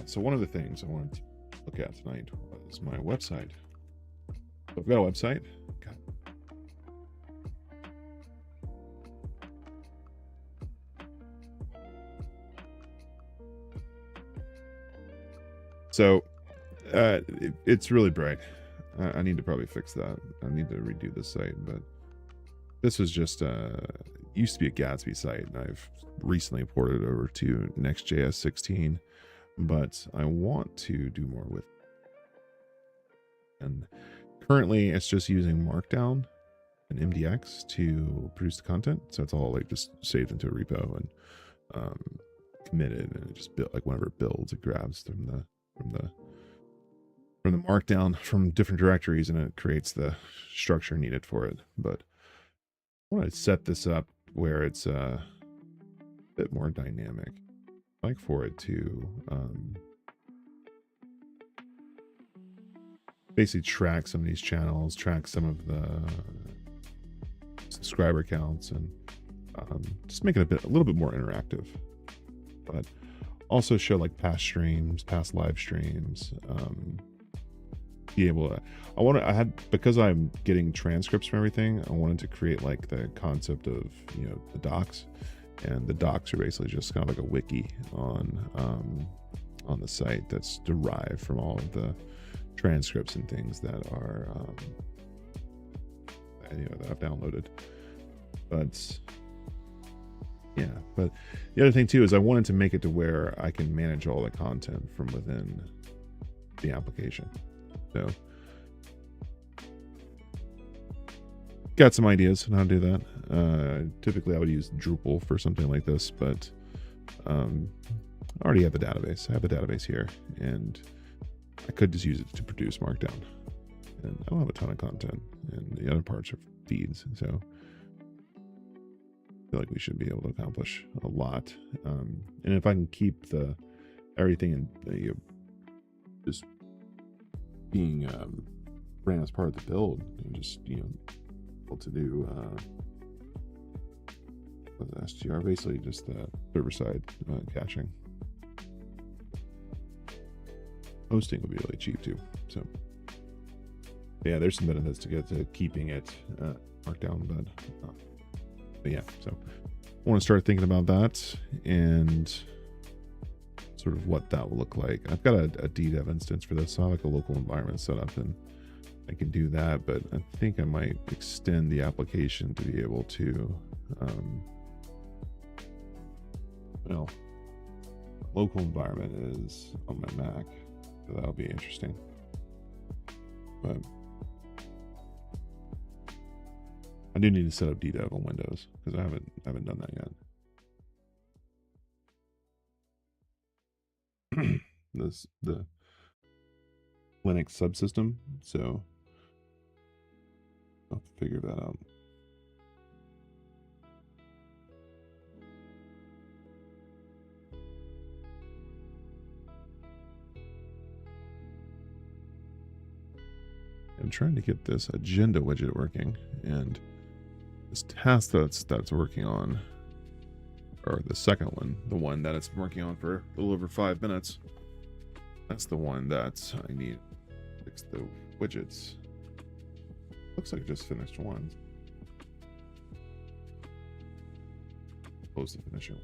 So one of the things I wanted to look at tonight was my website. So I've got a website. God. So it's really bright. I need to probably fix that. I need to redo this site, but this was just used to be a Gatsby site, and I've recently ported it over to Next.js 16, but I want to do more with it. And currently it's just using Markdown and MDX to produce the content. So it's all like just saved into a repo and committed, and it just built, like whenever it builds, it grabs from the markdown from different directories and it creates the structure needed for it. But I want to set this up where it's a bit more dynamic. I'd like for it to basically track some of these channels, track some of the subscriber counts, and just make it a little bit more interactive. But also show like past streams, past live streams, be able to, because I'm getting transcripts from everything, I wanted to create like the concept of, you know, the docs, and the docs are basically just kind of like a wiki on the site that's derived from all of the transcripts and things that are, that I've downloaded. But yeah, but the other thing too is I wanted to make it to where I can manage all the content from within the application. So got some ideas on how to do that. Typically I would use Drupal for something like this, but I already have the database. I have the database here, and I could just use it to produce Markdown. And I don't have a ton of content, and the other parts are feeds. So feel like we should be able to accomplish a lot. And if I can keep everything in just being ran as part of the build, and just able to do with STR, basically just the server-side caching. Hosting will be really cheap too. So yeah, there's some benefits to get to keeping it marked down, but yeah, so I want to start thinking about that and sort of what that will look like. I've got a DDev instance for this, so I have like a local environment set up, and I can do that, but I think I might extend the application to be able to, well, local environment is on my Mac, so that'll be interesting. But I do need to set up DDev on Windows because I haven't done that yet. The Linux subsystem, so I'll figure that out. I'm trying to get this agenda widget working, and this task that's working on, or the second one, the one that it's working on for a little over 5 minutes, that's the one that I need to fix the widgets. Looks like I just finished one. Close to finishing.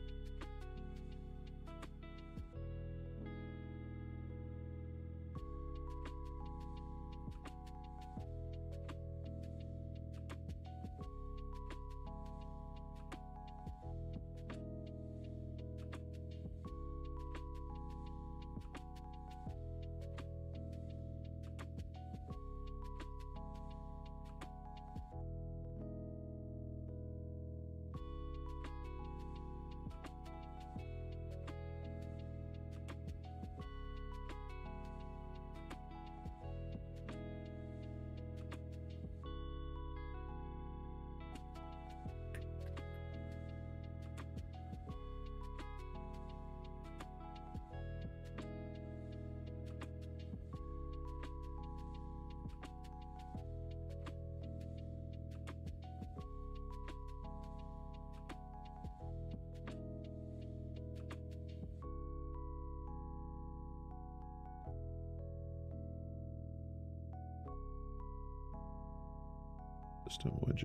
System widget.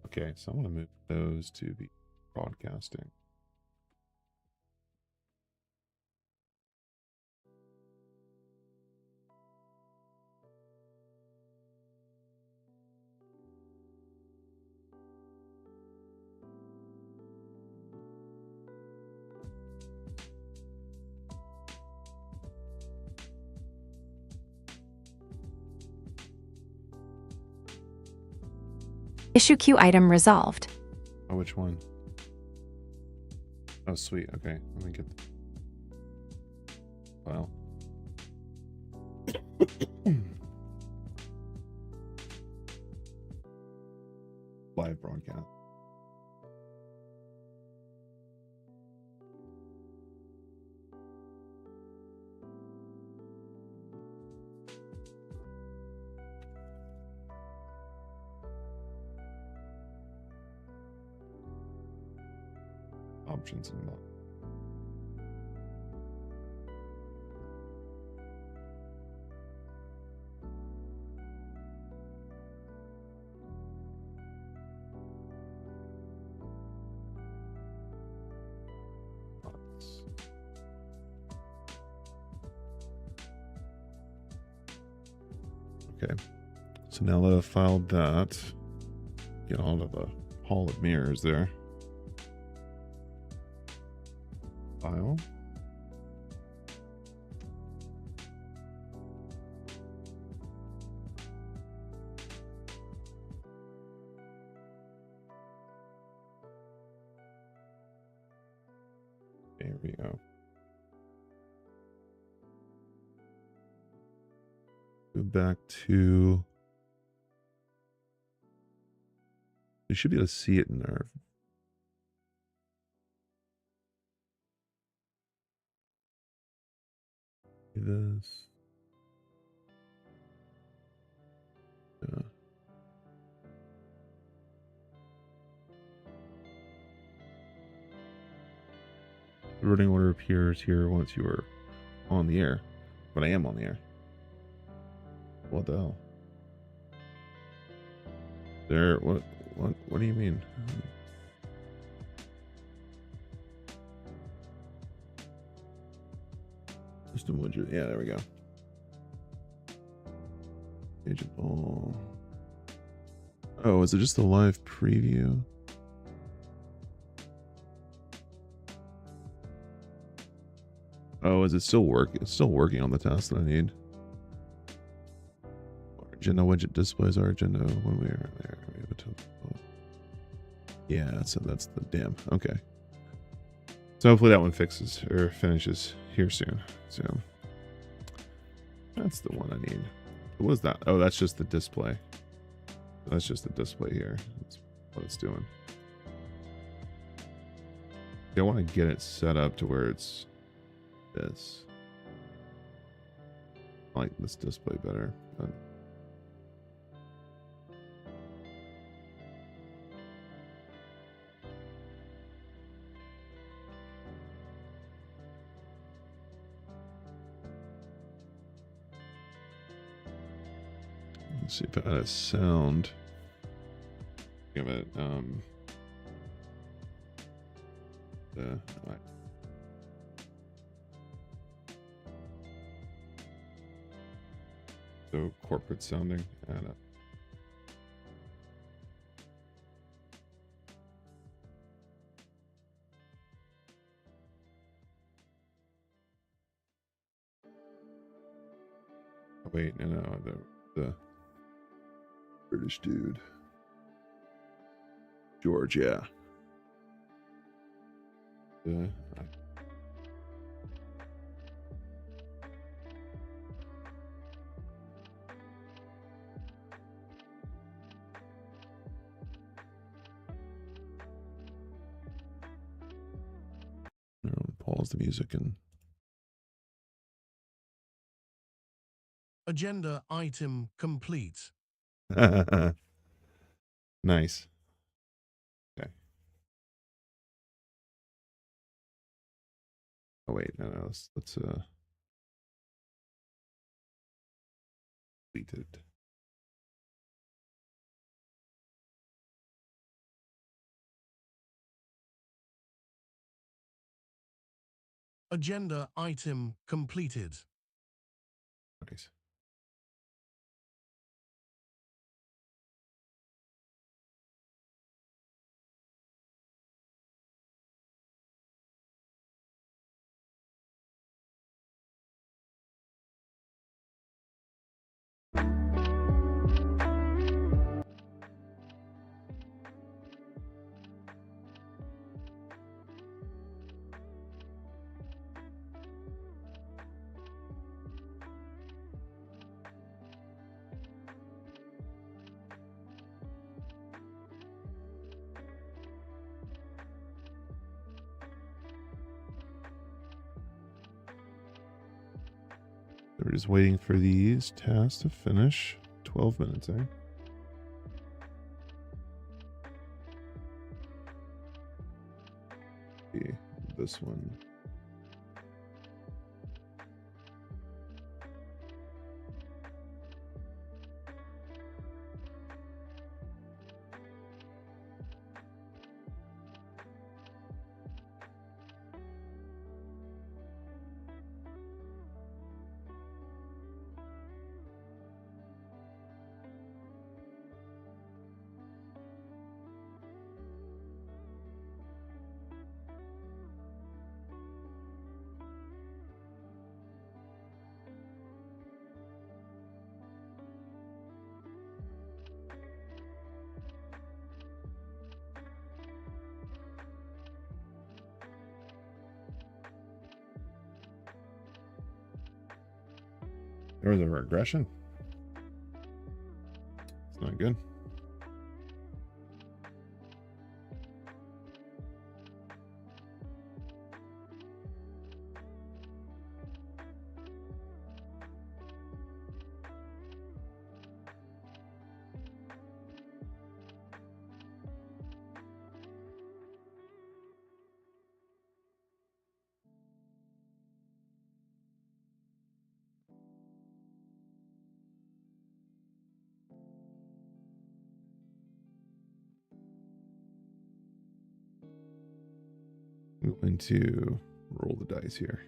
Okay, so I want to move those to be broadcasting. Issue queue item resolved. Oh, which one? Oh, sweet. Okay, let me get the file. Live broadcast. Options and that. Okay, so now that I've filed that, get all of the hall of mirrors there. File. There we go. Go back to. You should be able to see it in our. This. Yeah. The running order appears here once you are on the air. But I am on the air. What the hell? There, what do you mean? System widget, yeah, there we go. Agent ball. Oh, is it just a live preview? Oh, is it still working? It's still working on the task that I need. Agenda widget displays our agenda when we are there. We have a total. Yeah, so that's the damn. Okay. So hopefully that one fixes or finishes here soon. So that's the one I need. What is that? Oh, that's just the display. That's just the display here. That's what it's doing. I want to get it set up to where it's this. I like this display better. But let's see if I add a sound. Give it so corporate sounding. Add it. Oh, wait, no, the British dude. George, yeah. Pause the music and agenda item complete. nice. Okay. Oh wait, no, let's delete it. Agenda item completed. Nice. We're just waiting for these tasks to finish. 12 minutes, eh? Okay, this one. There was a regression. good. I'm going to roll the dice here.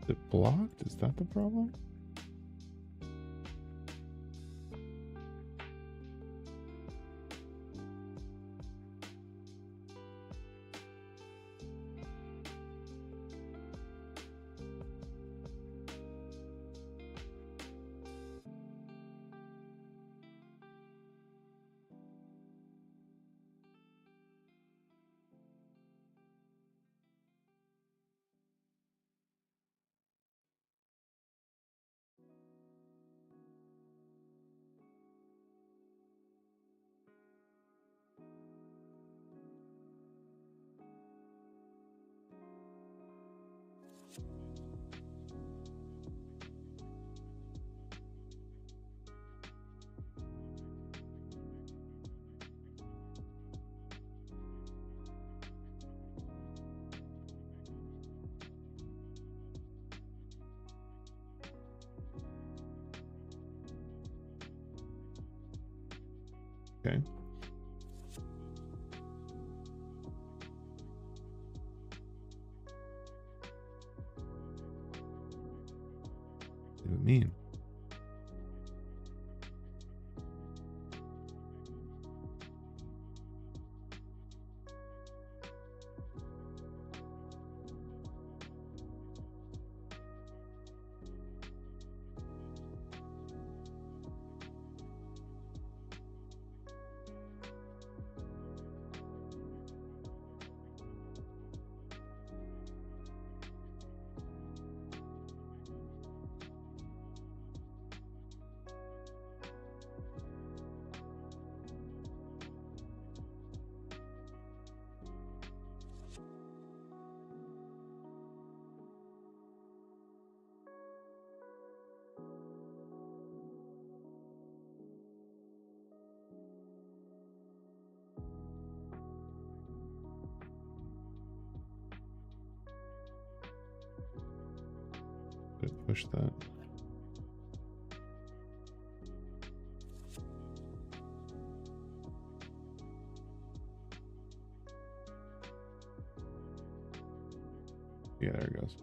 Is it blocked? Is that the problem? Okay. What do you mean? Push that. Yeah, there it goes.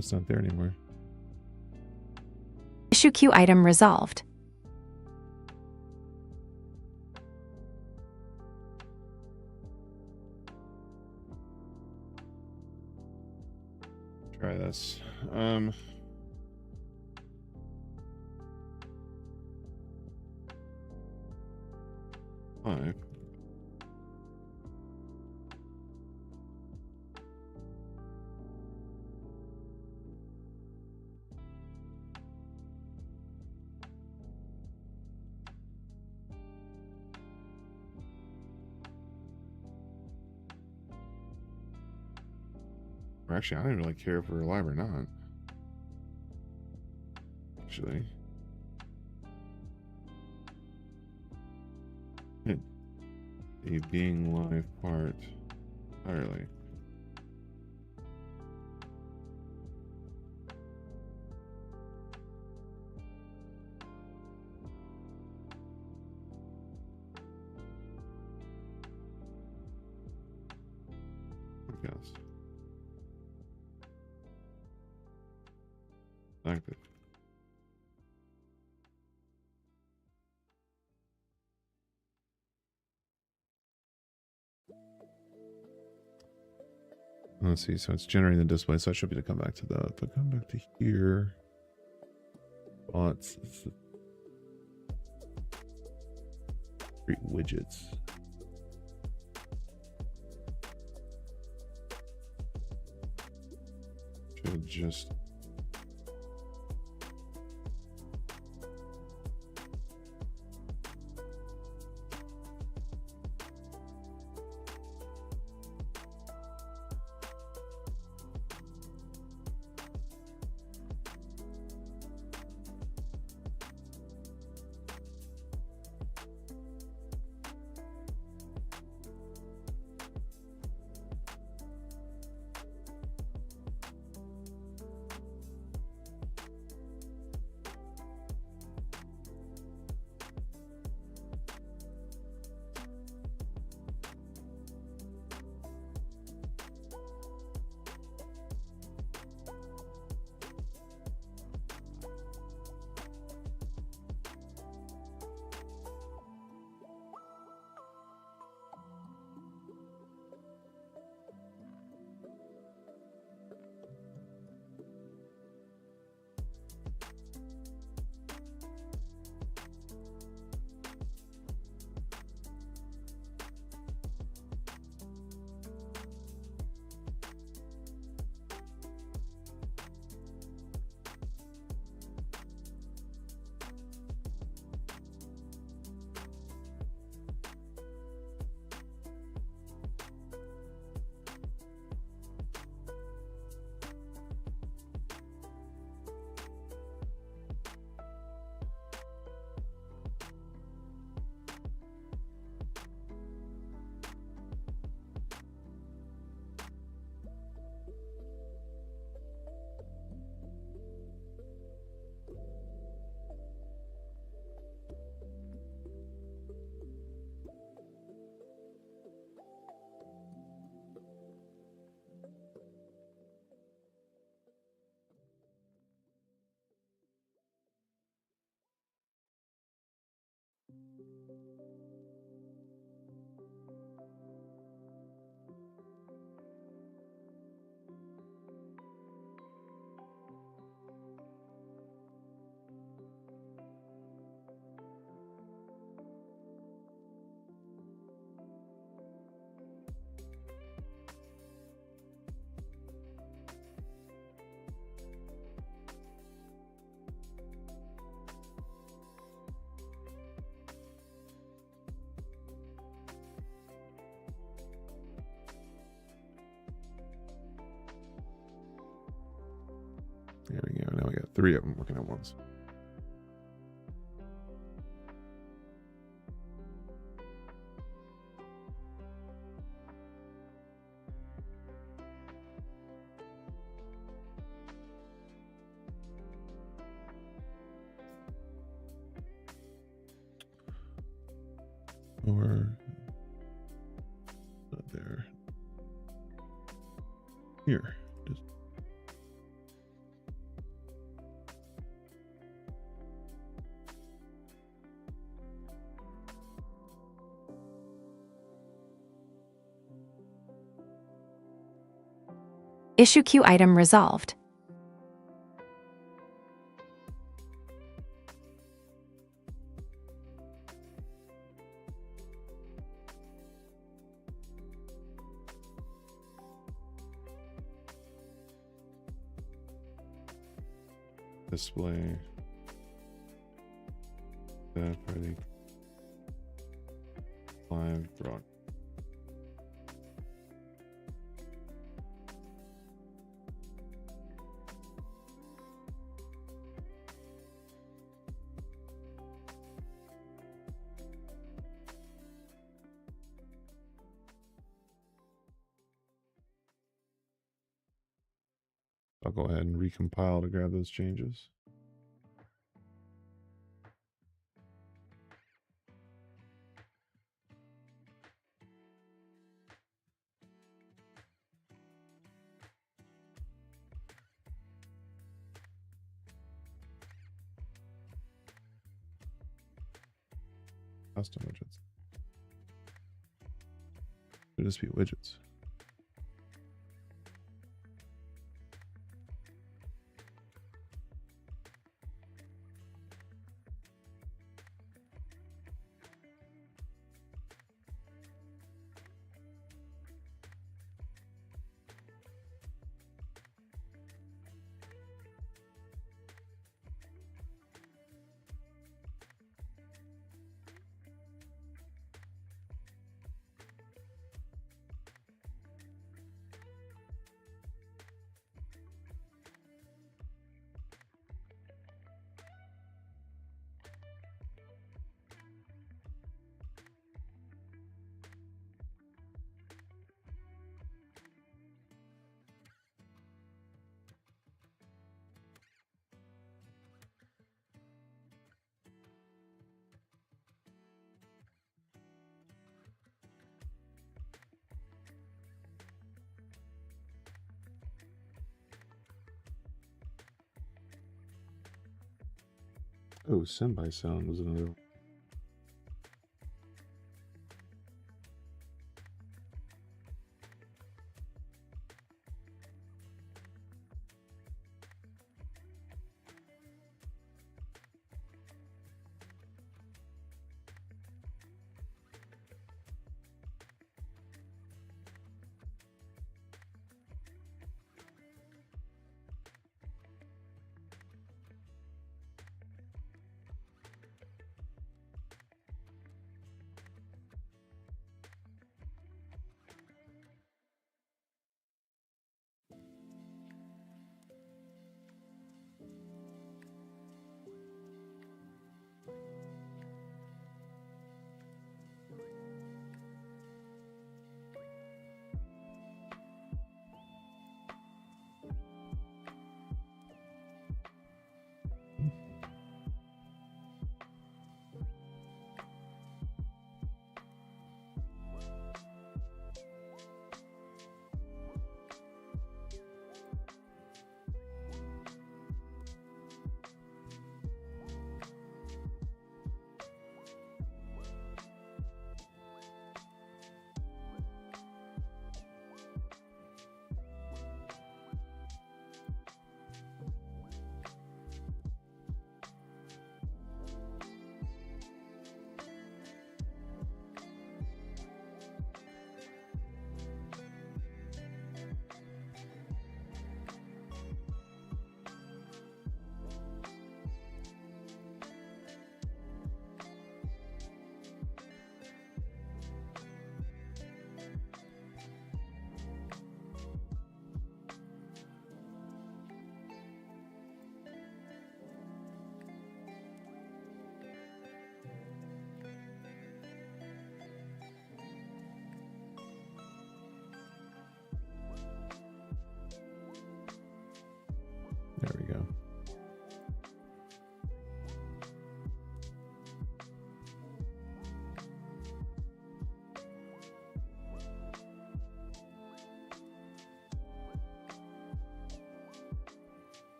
it's not there anymore. Issue queue item resolved. Try this. Five. Or actually, I don't really care if we're alive or not. Actually. A being live part entirely. Yes. Active. Let's see. So it's generating the display. So I should be to come back to that. But come back to here. Bots. Create widgets. Should just. There we go. Now we got 3 of them working at once. Or not there. Here. Just Issue queue item resolved. Display. Pretty live broad. I'll go ahead and recompile to grab those changes. Custom widgets. Should just be widgets. Oh, semi sound was another.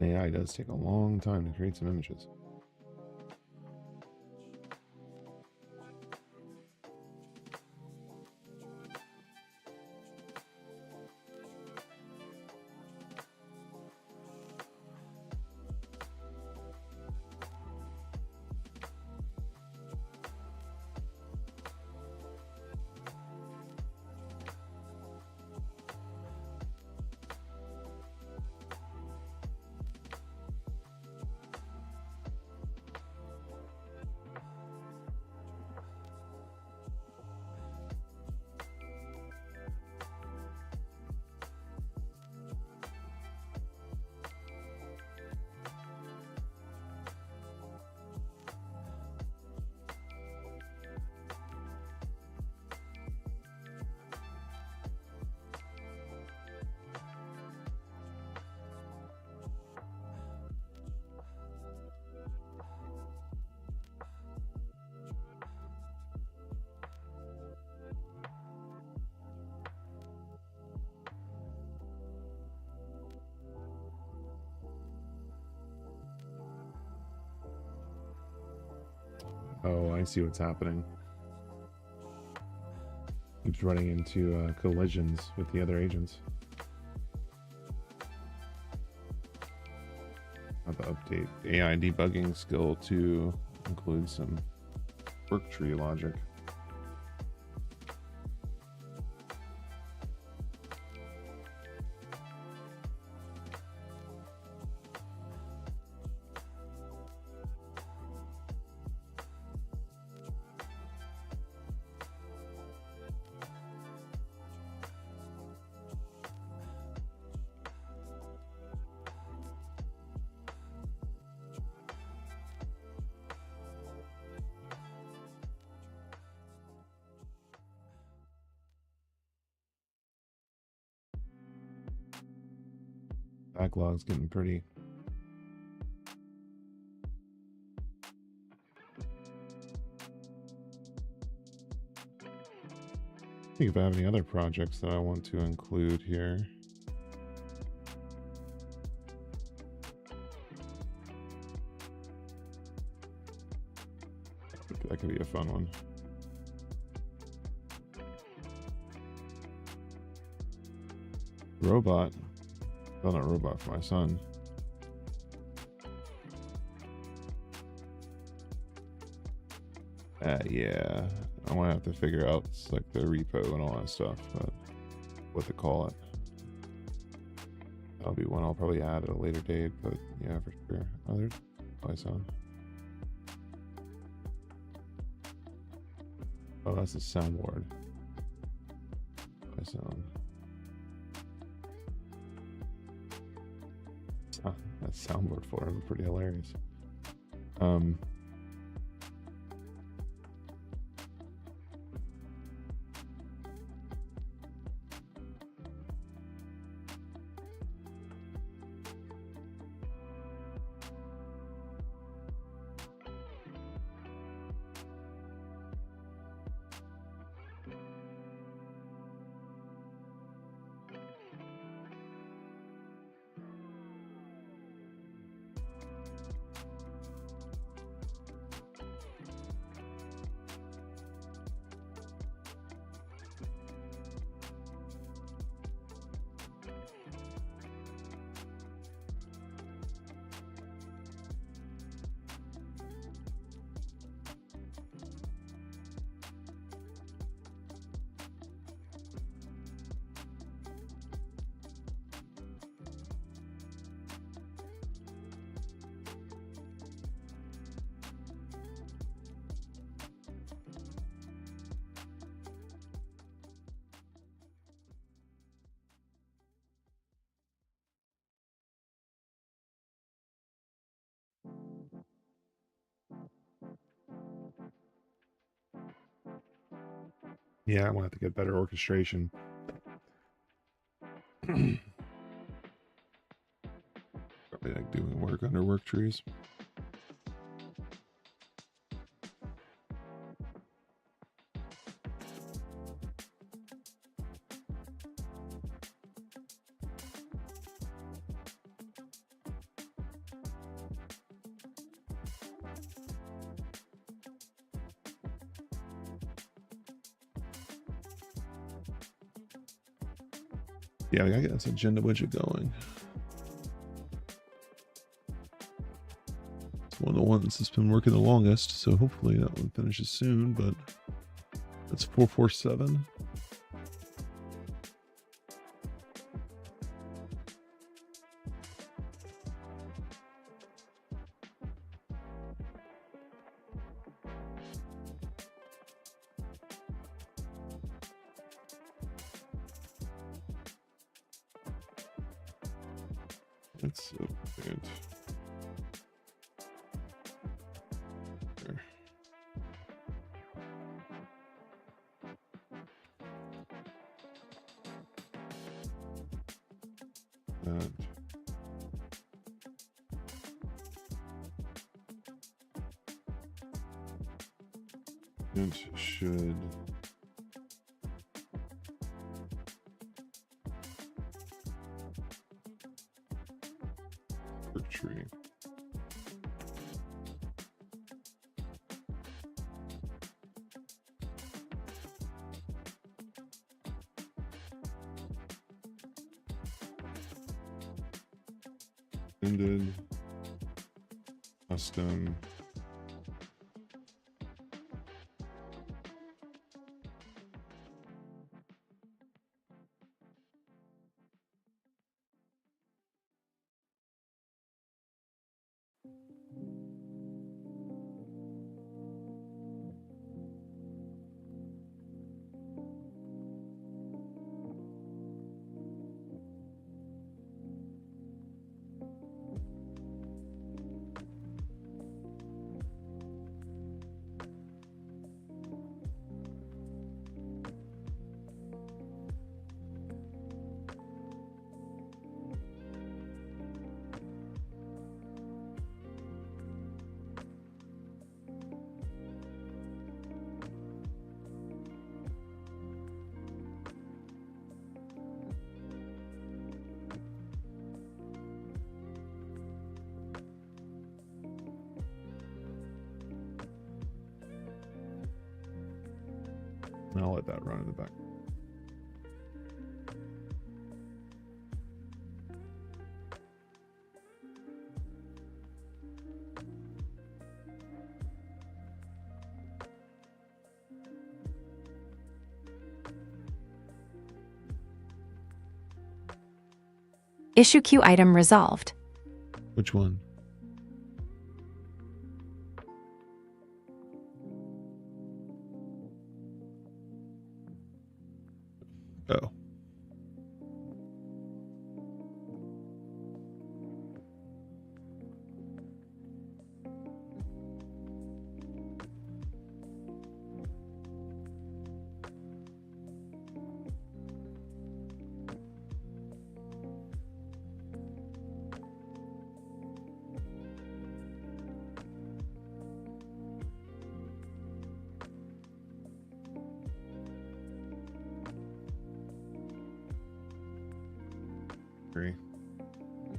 AI does take a long time to create some images. Oh, I see what's happening. Keeps running into collisions with the other agents. Have to update AI debugging skill to include some worktree logic. Backlog's getting pretty. I think if I have any other projects that I want to include here. That could be a fun one. Robot. Built a robot for my son. Yeah. I want to have to figure out like the repo and all that stuff, but what to call it. That'll be one I'll probably add at a later date, but yeah, for sure. Oh, there's my son. Oh, that's a soundboard. My son. That soundboard for him, pretty hilarious. Yeah, I want to get better orchestration. Probably like doing work under work trees. Yeah, I gotta get this agenda widget going. It's one of the ones that's been working the longest, so hopefully that one finishes soon, but that's 447. That's so good. There. That. It should. Worktree. Ended. Custom. And I'll let that run in the back. Issue queue item resolved. Which one? Oh.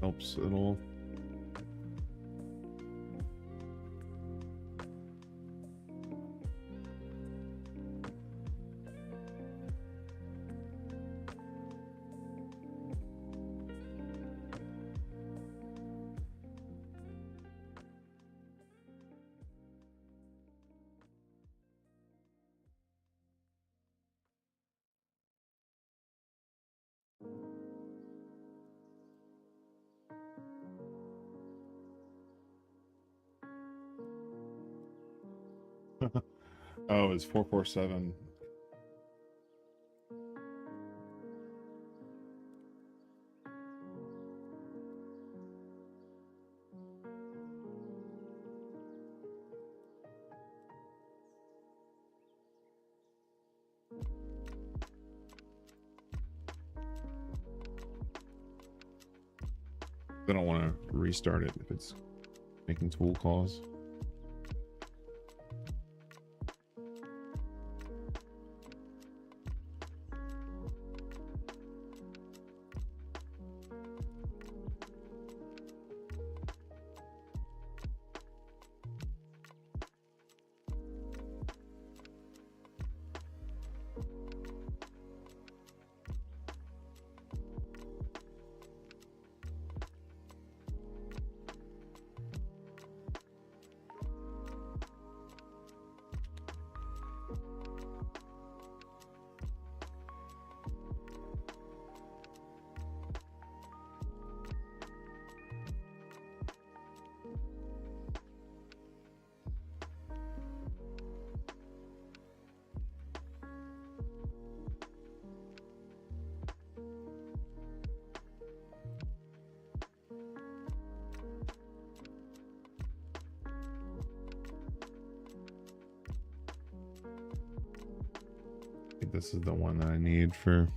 Helps at all. Oh, it's 447. I don't want to restart it if it's making tool calls. this is the one that I need for.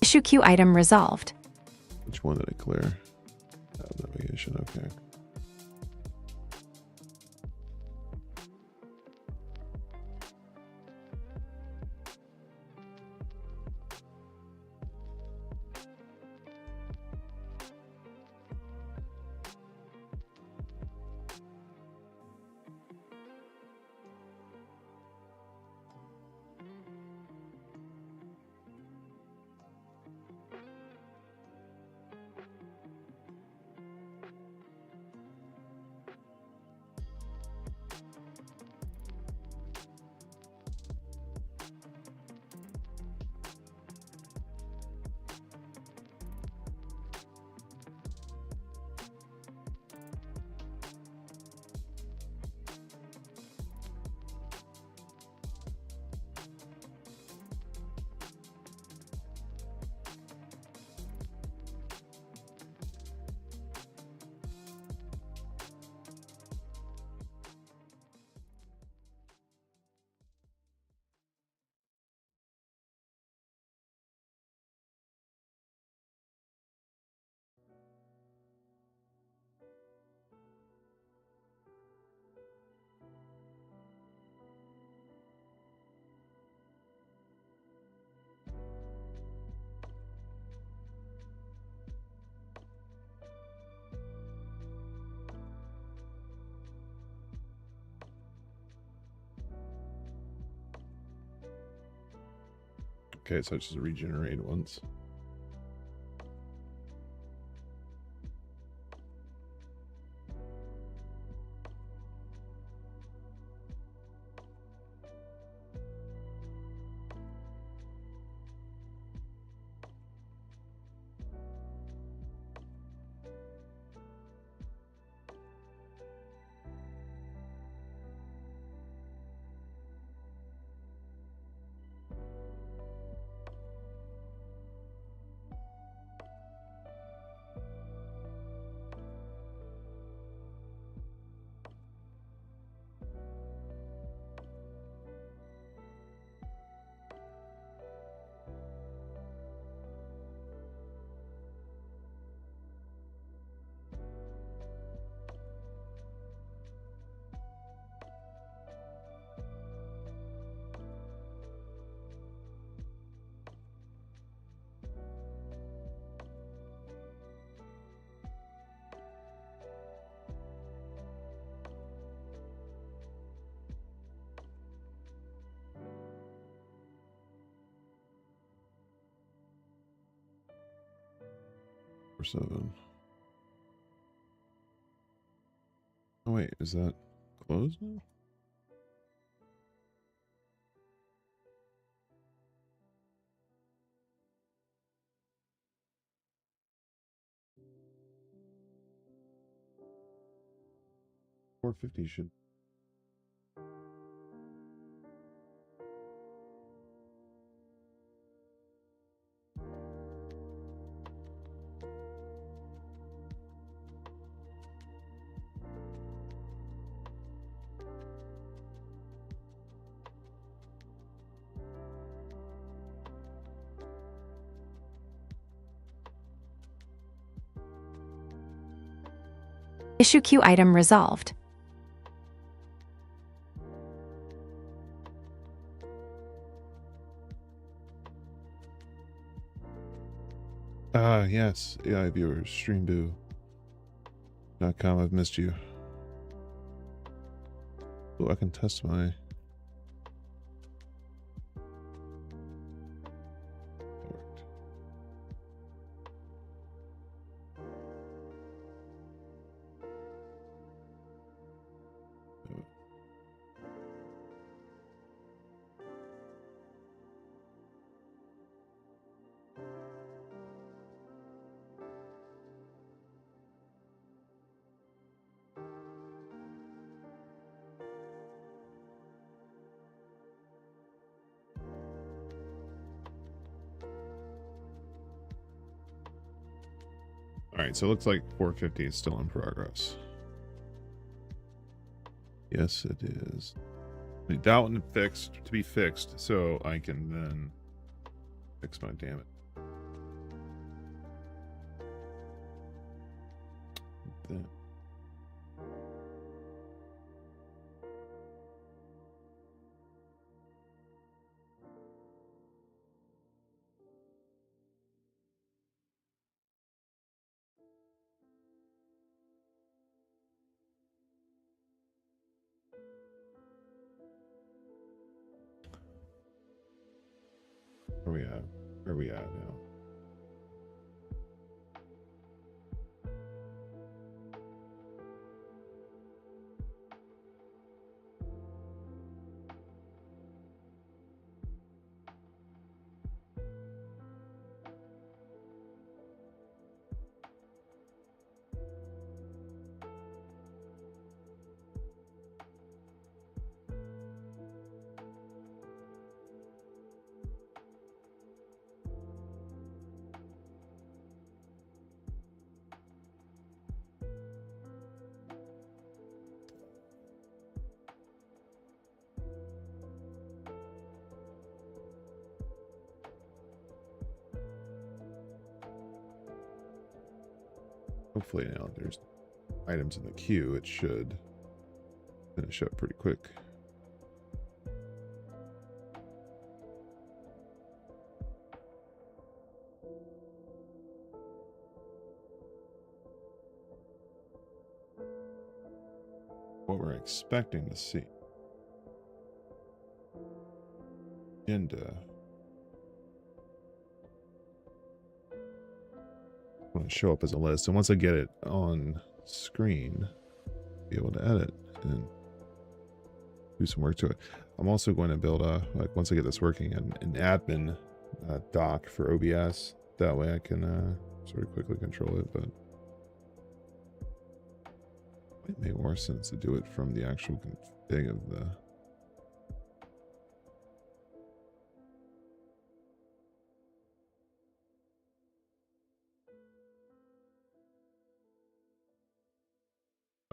Issue queue item resolved. Which one did I clear? Navigation, okay. Okay, so I just regenerate once. Or 7. Oh wait, is that closed now? $450 should. Issue queue item resolved. Yes. AI viewers, streamboo.com. I've missed you. Oh, I can test my... Alright, so it looks like 450 is still in progress. Yes, it is. I need that one fixed to be fixed, so I can then fix my damn it. That. Where we at? Where we at now? Hopefully now there's items in the queue. It should finish up pretty quick. What we're expecting to see. Agenda. Want to show up as a list, and once I get it on screen, be able to edit and do some work to it. I'm also going to build a, like, once I get this working, an admin doc for OBS. That way I can sort of quickly control it, but it may make more sense to do it from the actual config of the...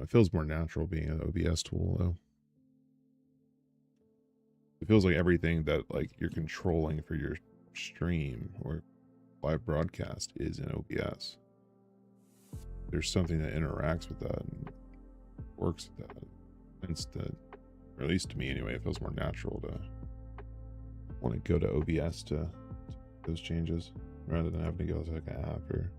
It feels more natural being an OBS tool, though. It feels like everything that like you're controlling for your stream or live broadcast is in OBS. There's something that interacts with that and works with that. Instead, or at least to me anyway, it feels more natural to want to go to OBS to those changes rather than having to go to like an app or...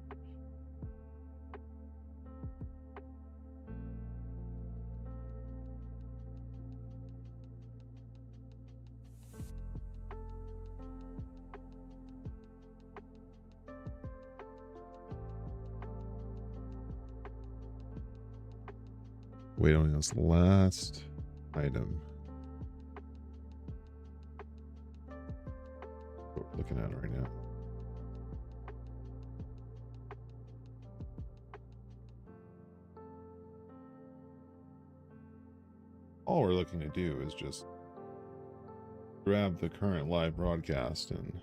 Wait on this last item. What we're looking at right now. All we're looking to do is just grab the current live broadcast and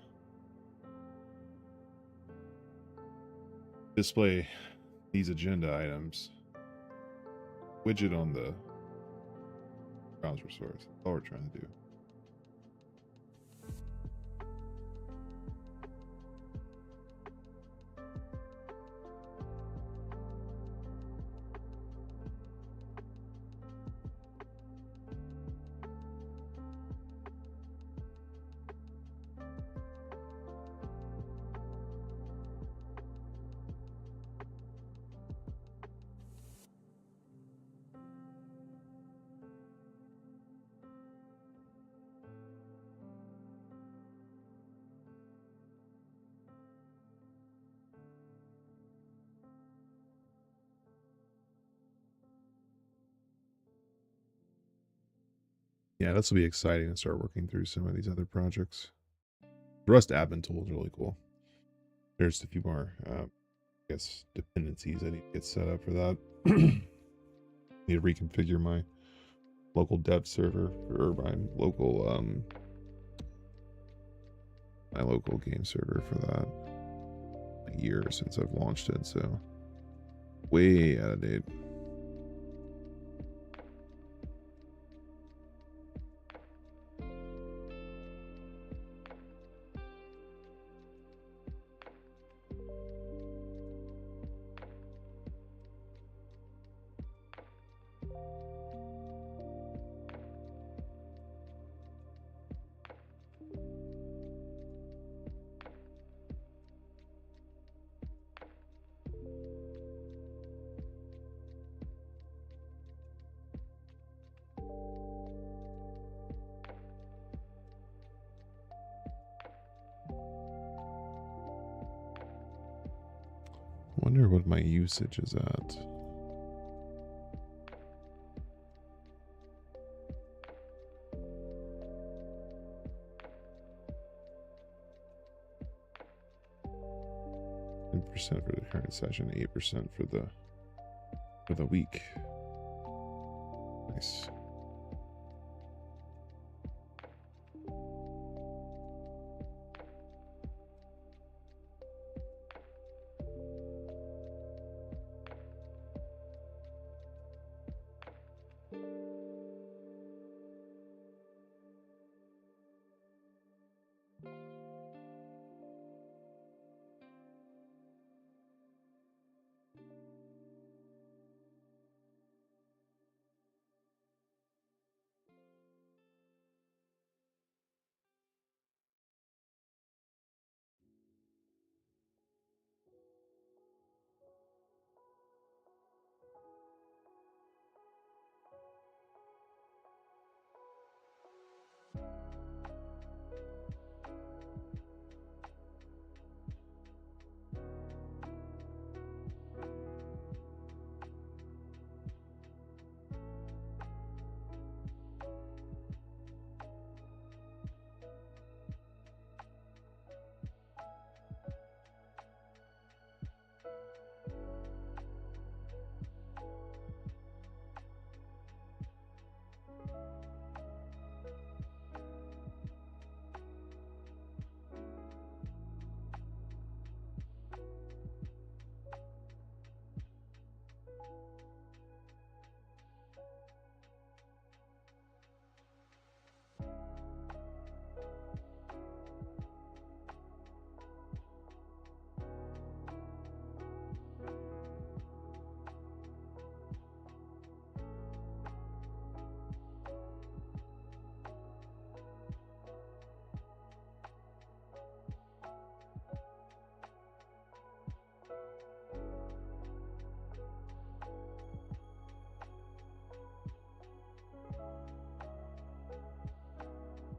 display these agenda items. Widget on the browser source. That's all we're trying to do. Yeah, this will be exciting to start working through some of these other projects. The Rust admin tool is really cool. There's a few more, I guess, dependencies I need to get set up for that. Need to reconfigure my local dev server or my local game server for that. A year since I've launched it, so way out of date. Wonder what my usage is at. % for the current session, 8% for the week. Nice.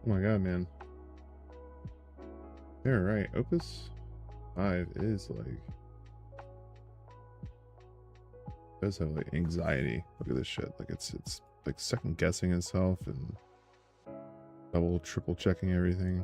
Oh my god, man. You're right. Opus 5 is like, does have like anxiety. Look at this shit. Like it's like second guessing itself and double, triple checking everything.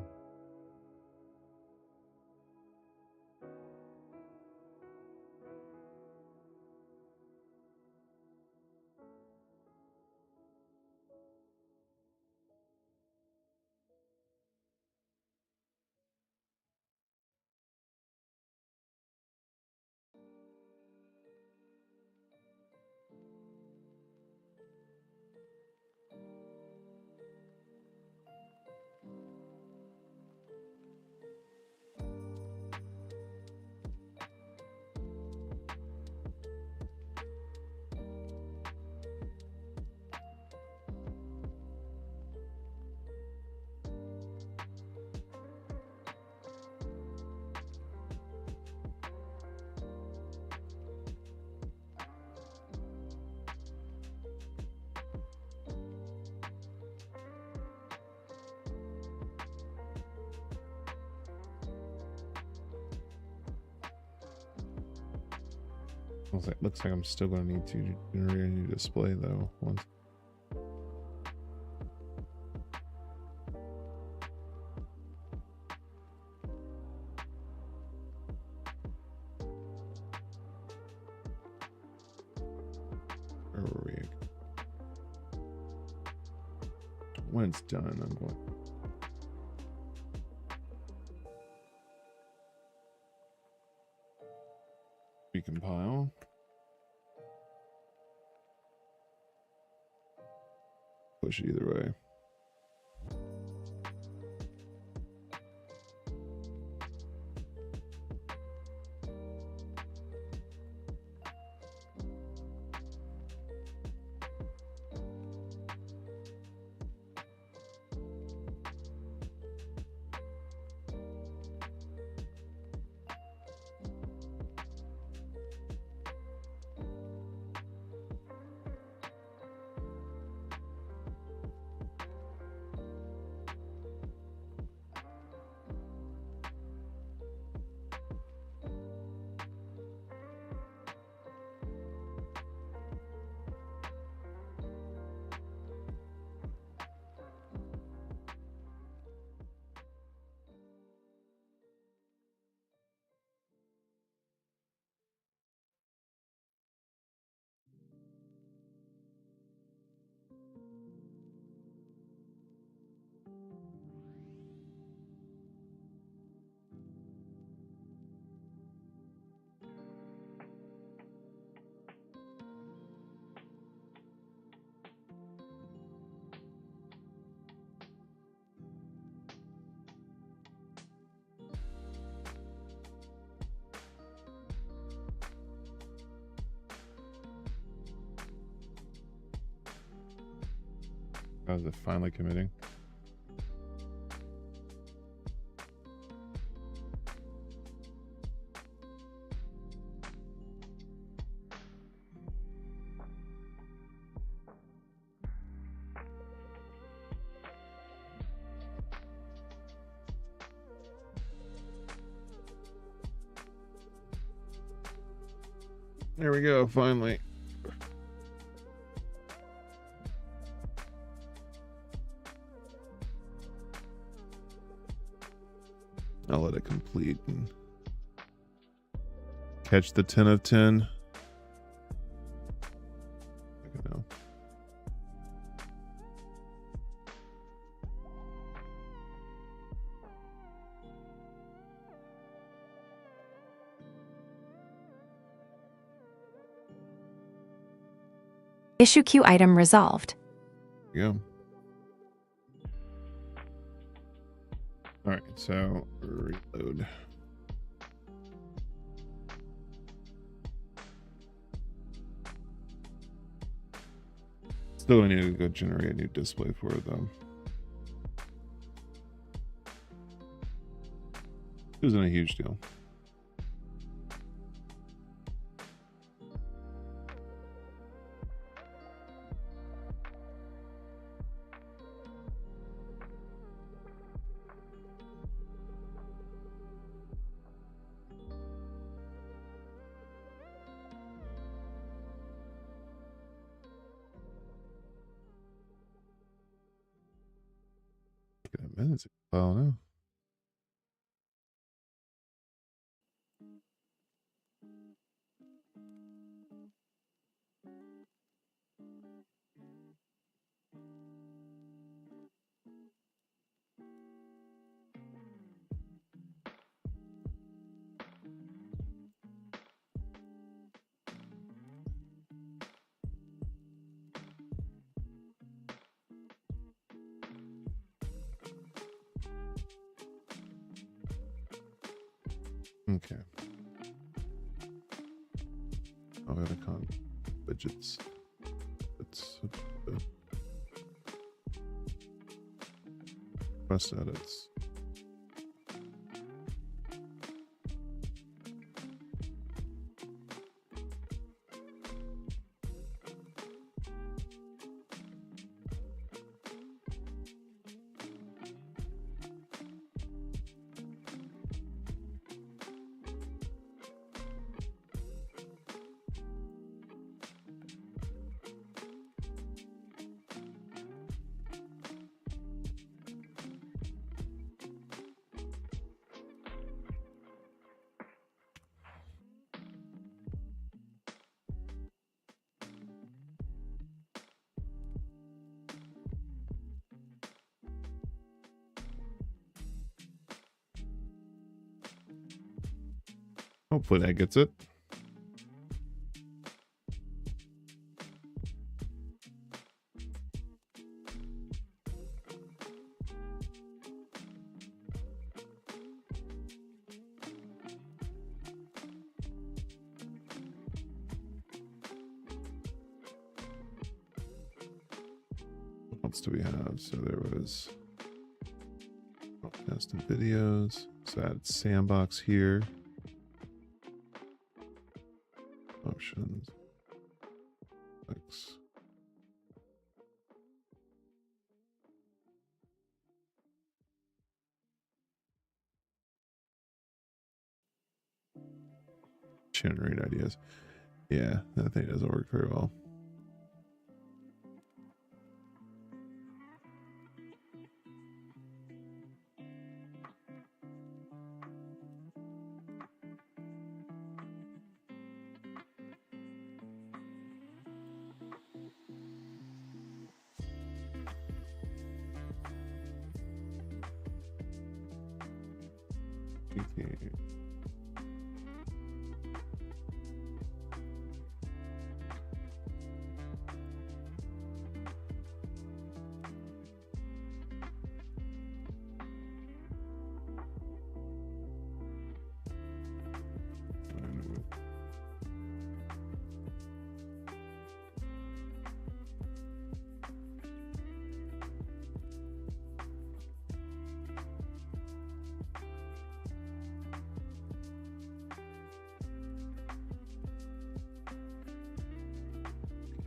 Looks like I'm still going to need to generate a new display though. Once when it's done, I'm going. Recompile. Push it either way. How's it finally committing? There we go, finally. I'll let it complete and catch the 10 of 10. I know. Issue queue item resolved. Yeah. All right, so reload. Still need to go generate a new display for it though. It isn't a huge deal. Minutes. Oh no. Okay. I'll have a con widgets. It's press edits. Hopefully that gets it. What else do we have? So there was custom videos. So add sandbox here. Options. X. Generate ideas. Yeah, that thing doesn't work very well. Okay.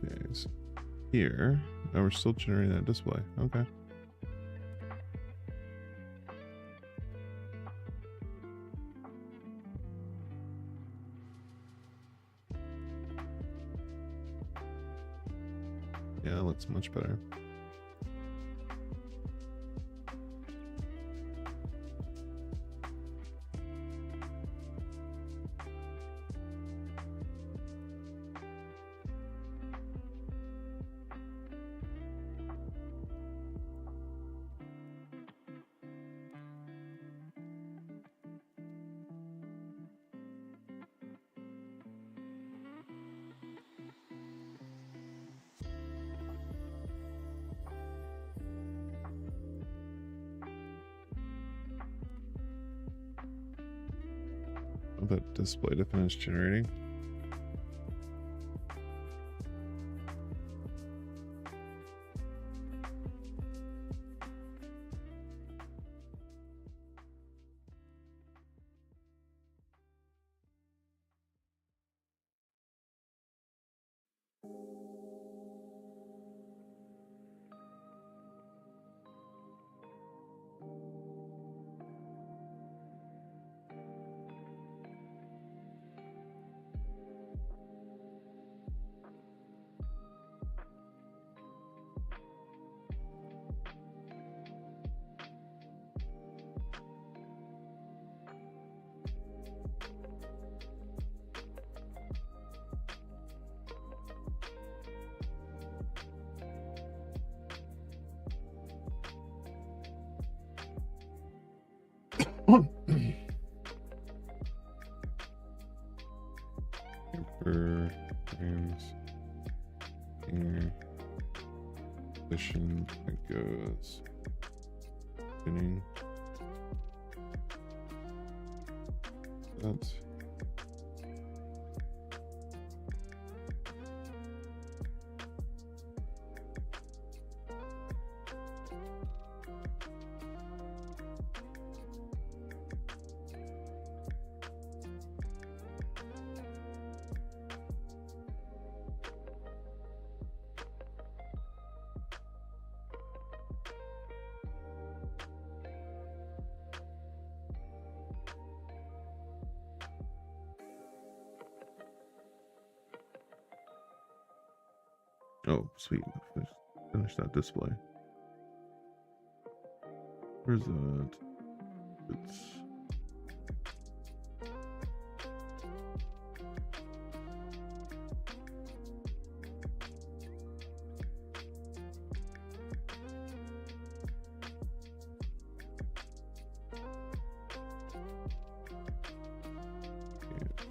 Okay, so here, now we're still generating that display. Okay. Yeah, that looks much better. That display to finish generating. Position that goes spinning. That's oh, sweet. Finish that display. Where's that? It's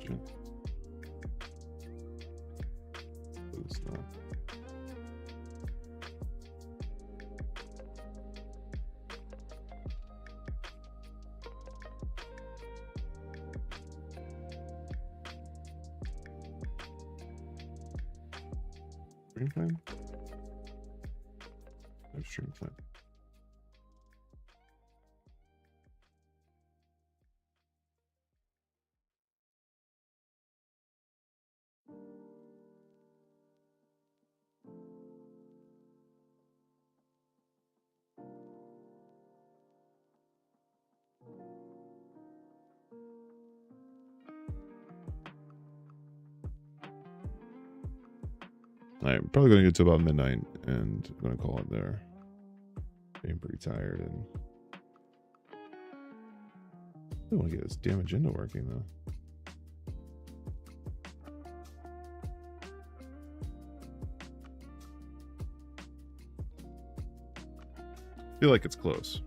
strength. It's not. String time? No string time. I'm probably going to get to about midnight and I'm going to call it there. Being pretty tired and I want to get this damn agenda working though. I feel like it's close.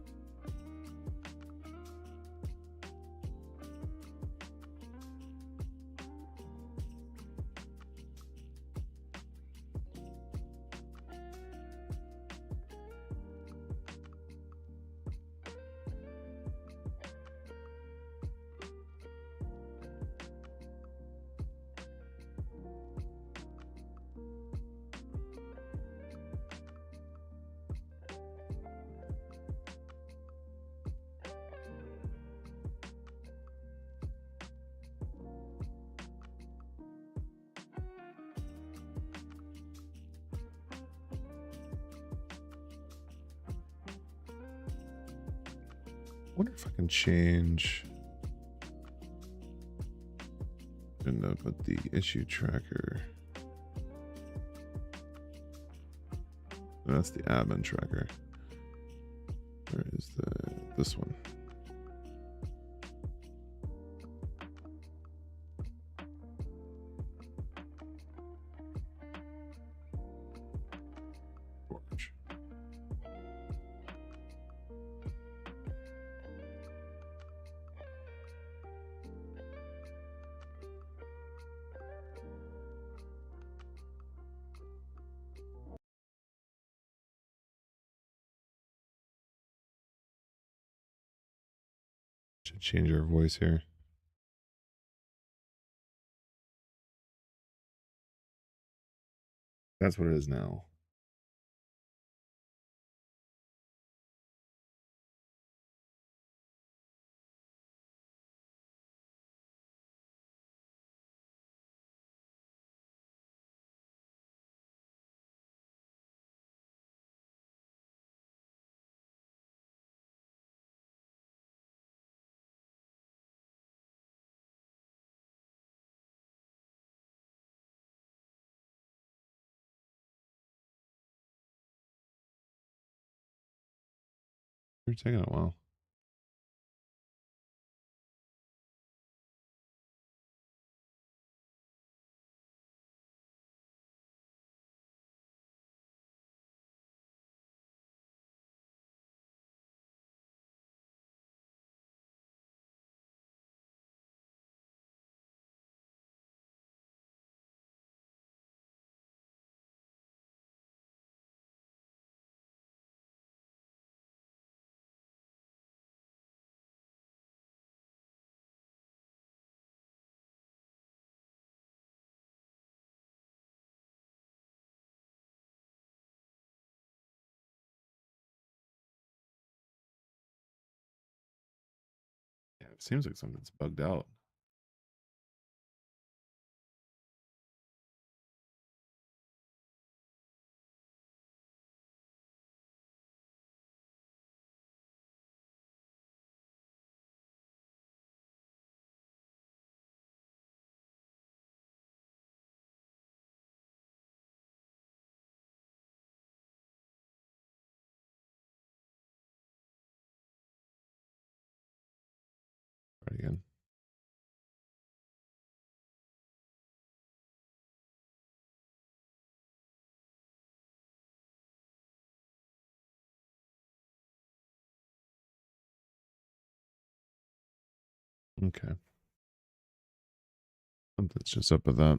I wonder if I can change and put the issue tracker. No, that's the admin tracker. Where is this one? Orange. Should change our voice here. That's what it is now. We're taking a while. Yeah, it seems like something's bugged out. Right again. Okay. Something's just up with that.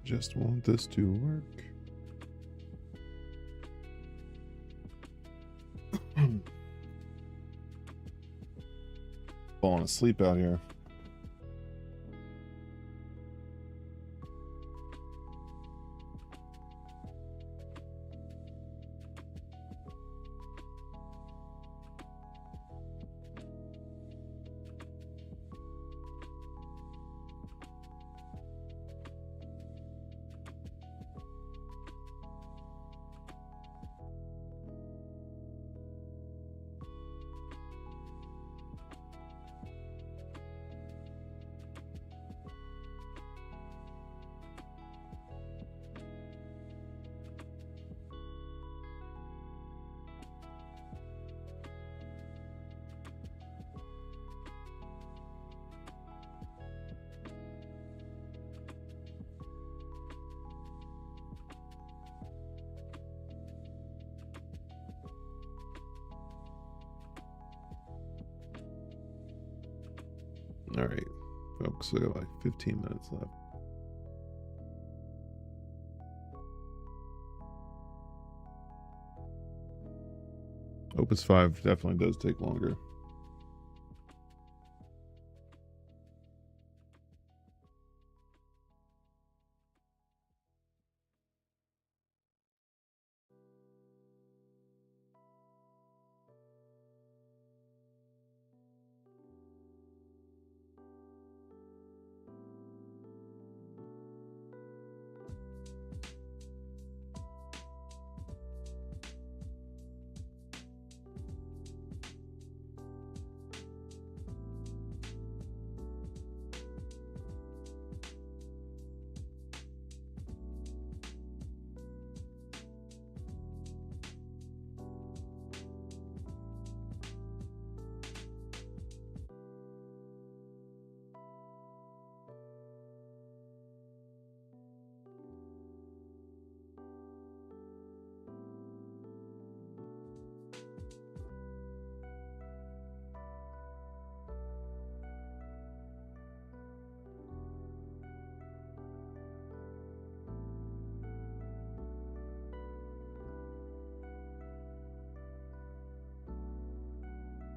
Just want this to work. Falling asleep out here. All right, folks, we got like 15 minutes left. Opus 5 definitely does take longer.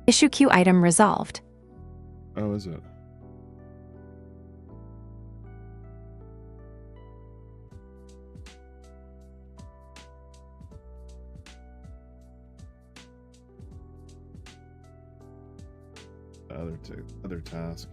Issue queue item resolved. Oh, is it? Other task.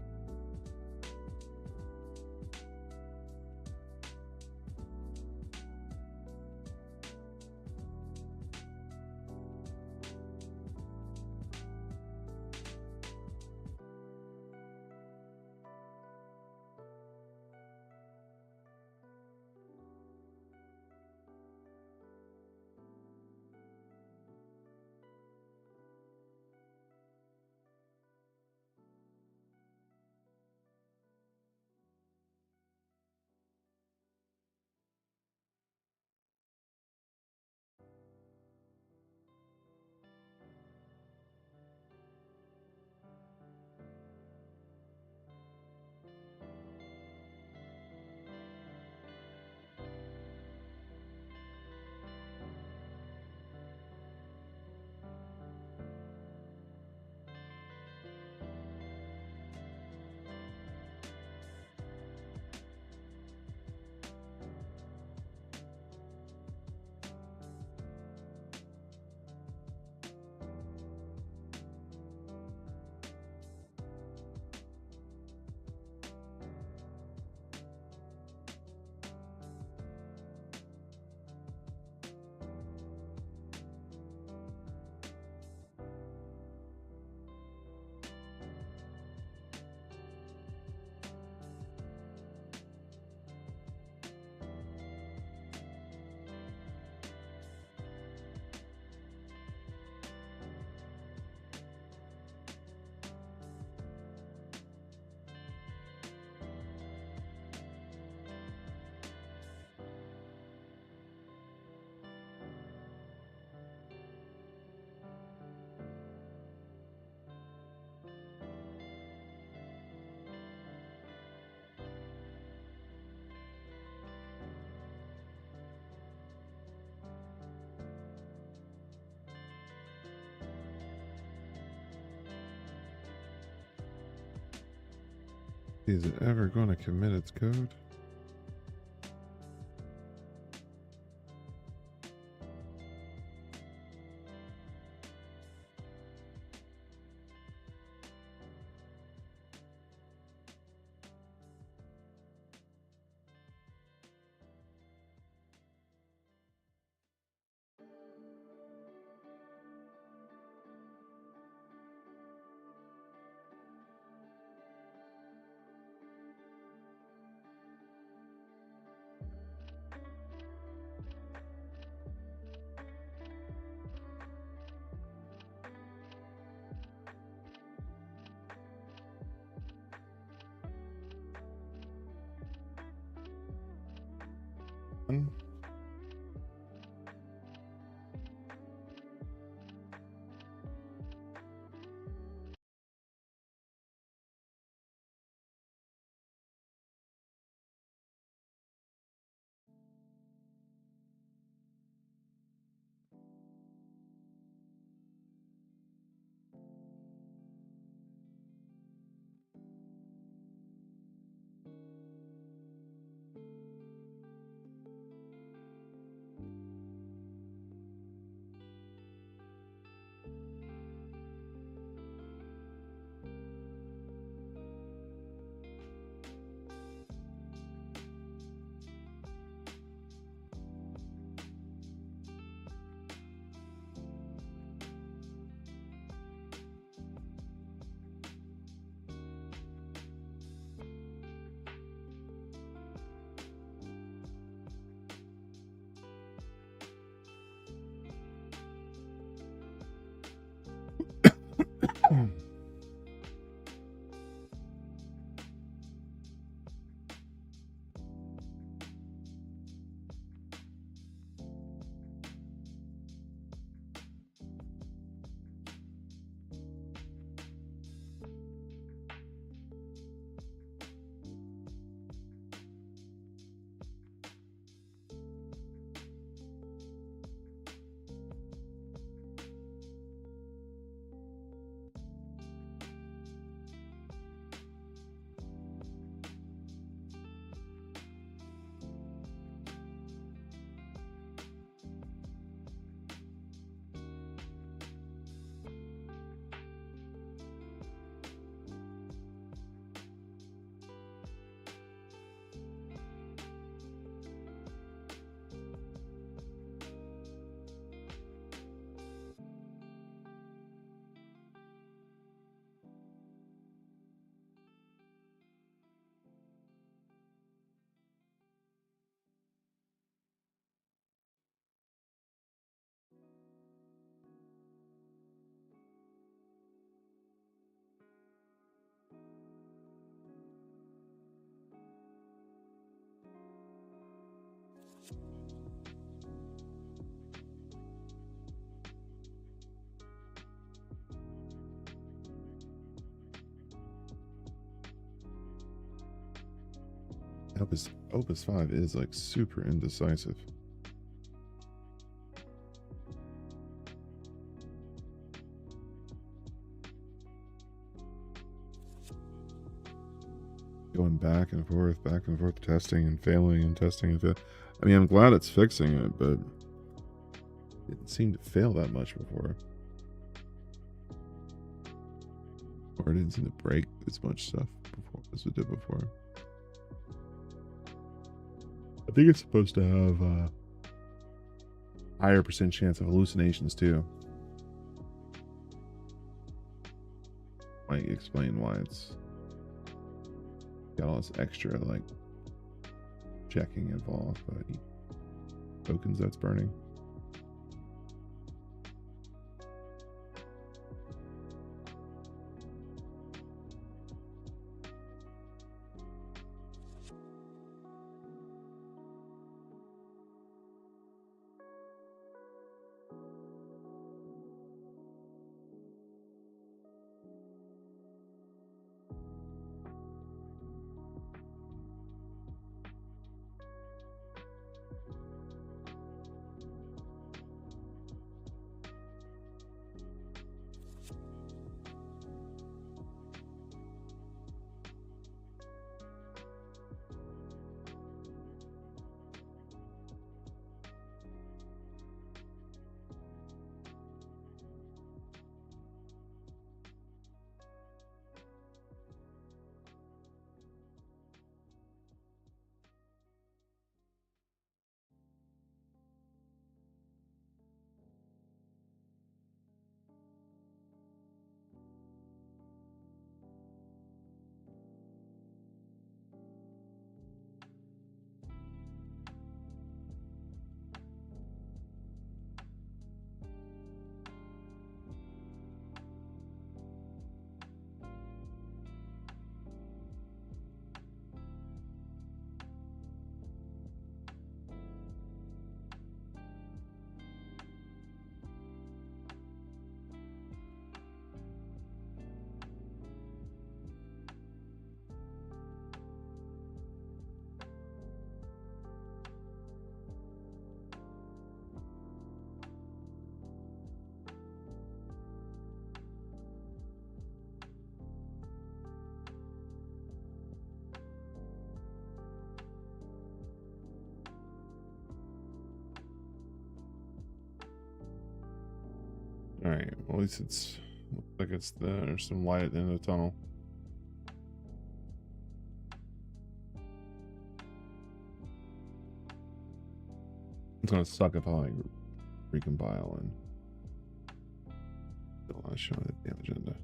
Is it ever going to commit its code? Opus 5 is like super indecisive. Going back and forth, testing and failing and testing and failing. I mean, I'm glad it's fixing it, but it didn't seem to fail that much before. Or it didn't seem to break as much stuff before as it did before. I think it's supposed to have a higher % chance of hallucinations too. Might explain why it's got all this extra like checking involved, but tokens that's burning. All right, well, at least it's looks like there's some light at the end of the tunnel. It's gonna suck if I like recompile and don't want to show the damn agenda.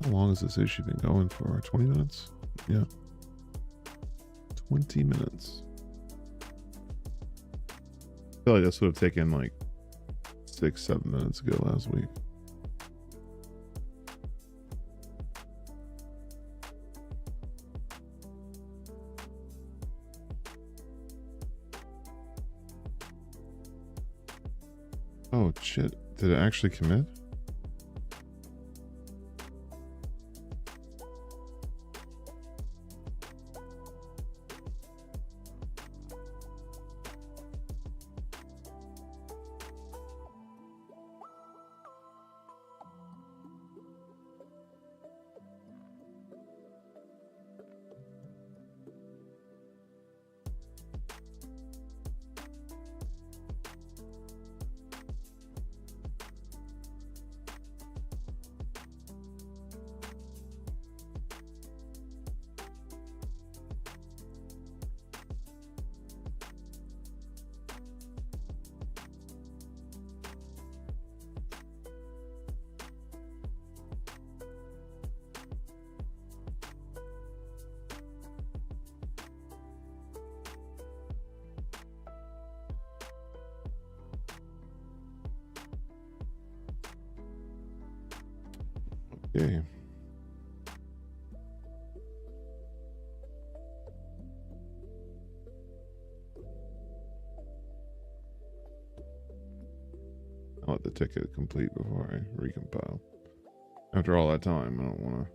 How long has this issue been going for? 20 minutes? Yeah. 20 minutes. I feel like this would have taken like 6-7 minutes ago last week. Oh shit, did it actually commit? Okay. I'll let the ticket complete before I recompile. After all that time, I don't want to.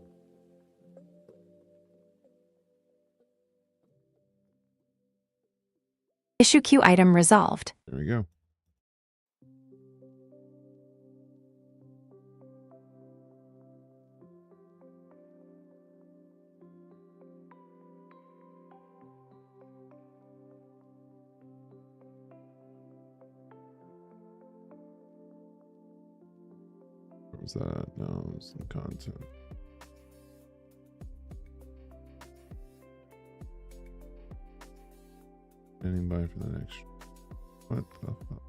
Issue queue item resolved. There we go. Where was that? No, it was some content. Standing by for the next. What the fuck?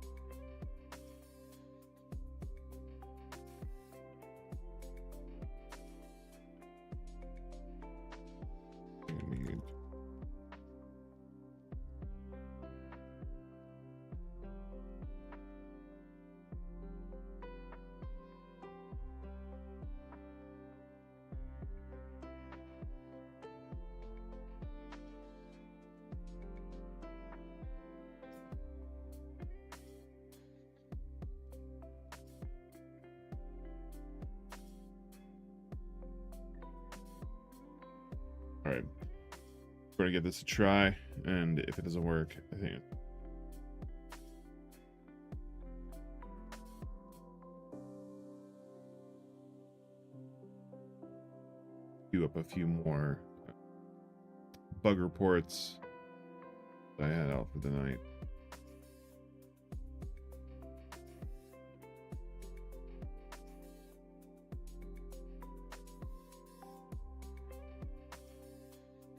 All right, we're gonna give this a try, and if it doesn't work, I think queue up a few more bug reports that I had out for the night.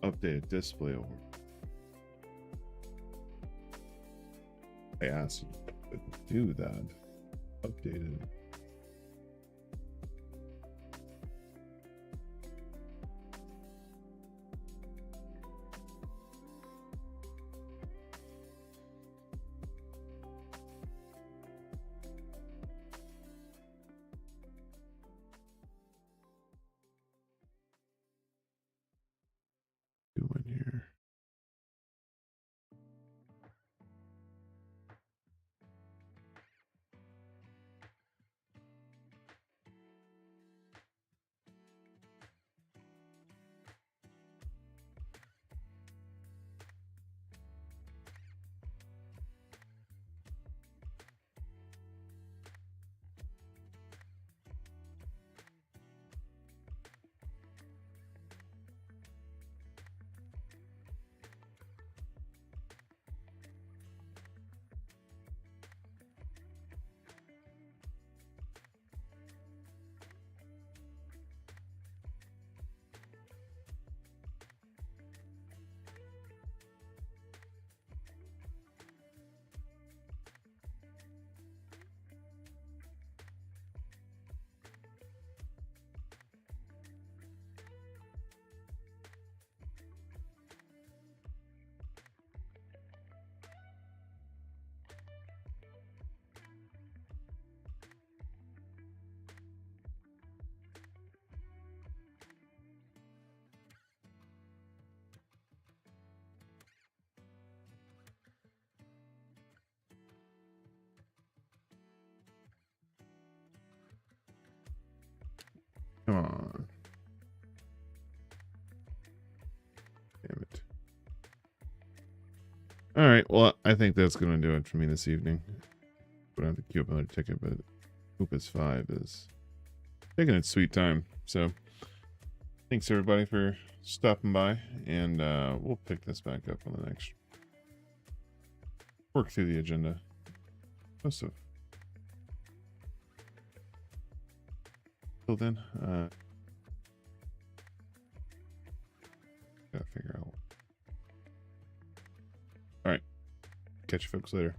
Updated display over. I asked you to do that. Updated. Doing here. Come on. Damn it. All right. Well, I think that's going to do it for me this evening. We don't have to queue up another ticket, but Opus 5 is taking its sweet time. So thanks everybody for stopping by, and we'll pick this back up on the next. Work through the agenda. So till then, gotta figure out. All right, catch you folks later.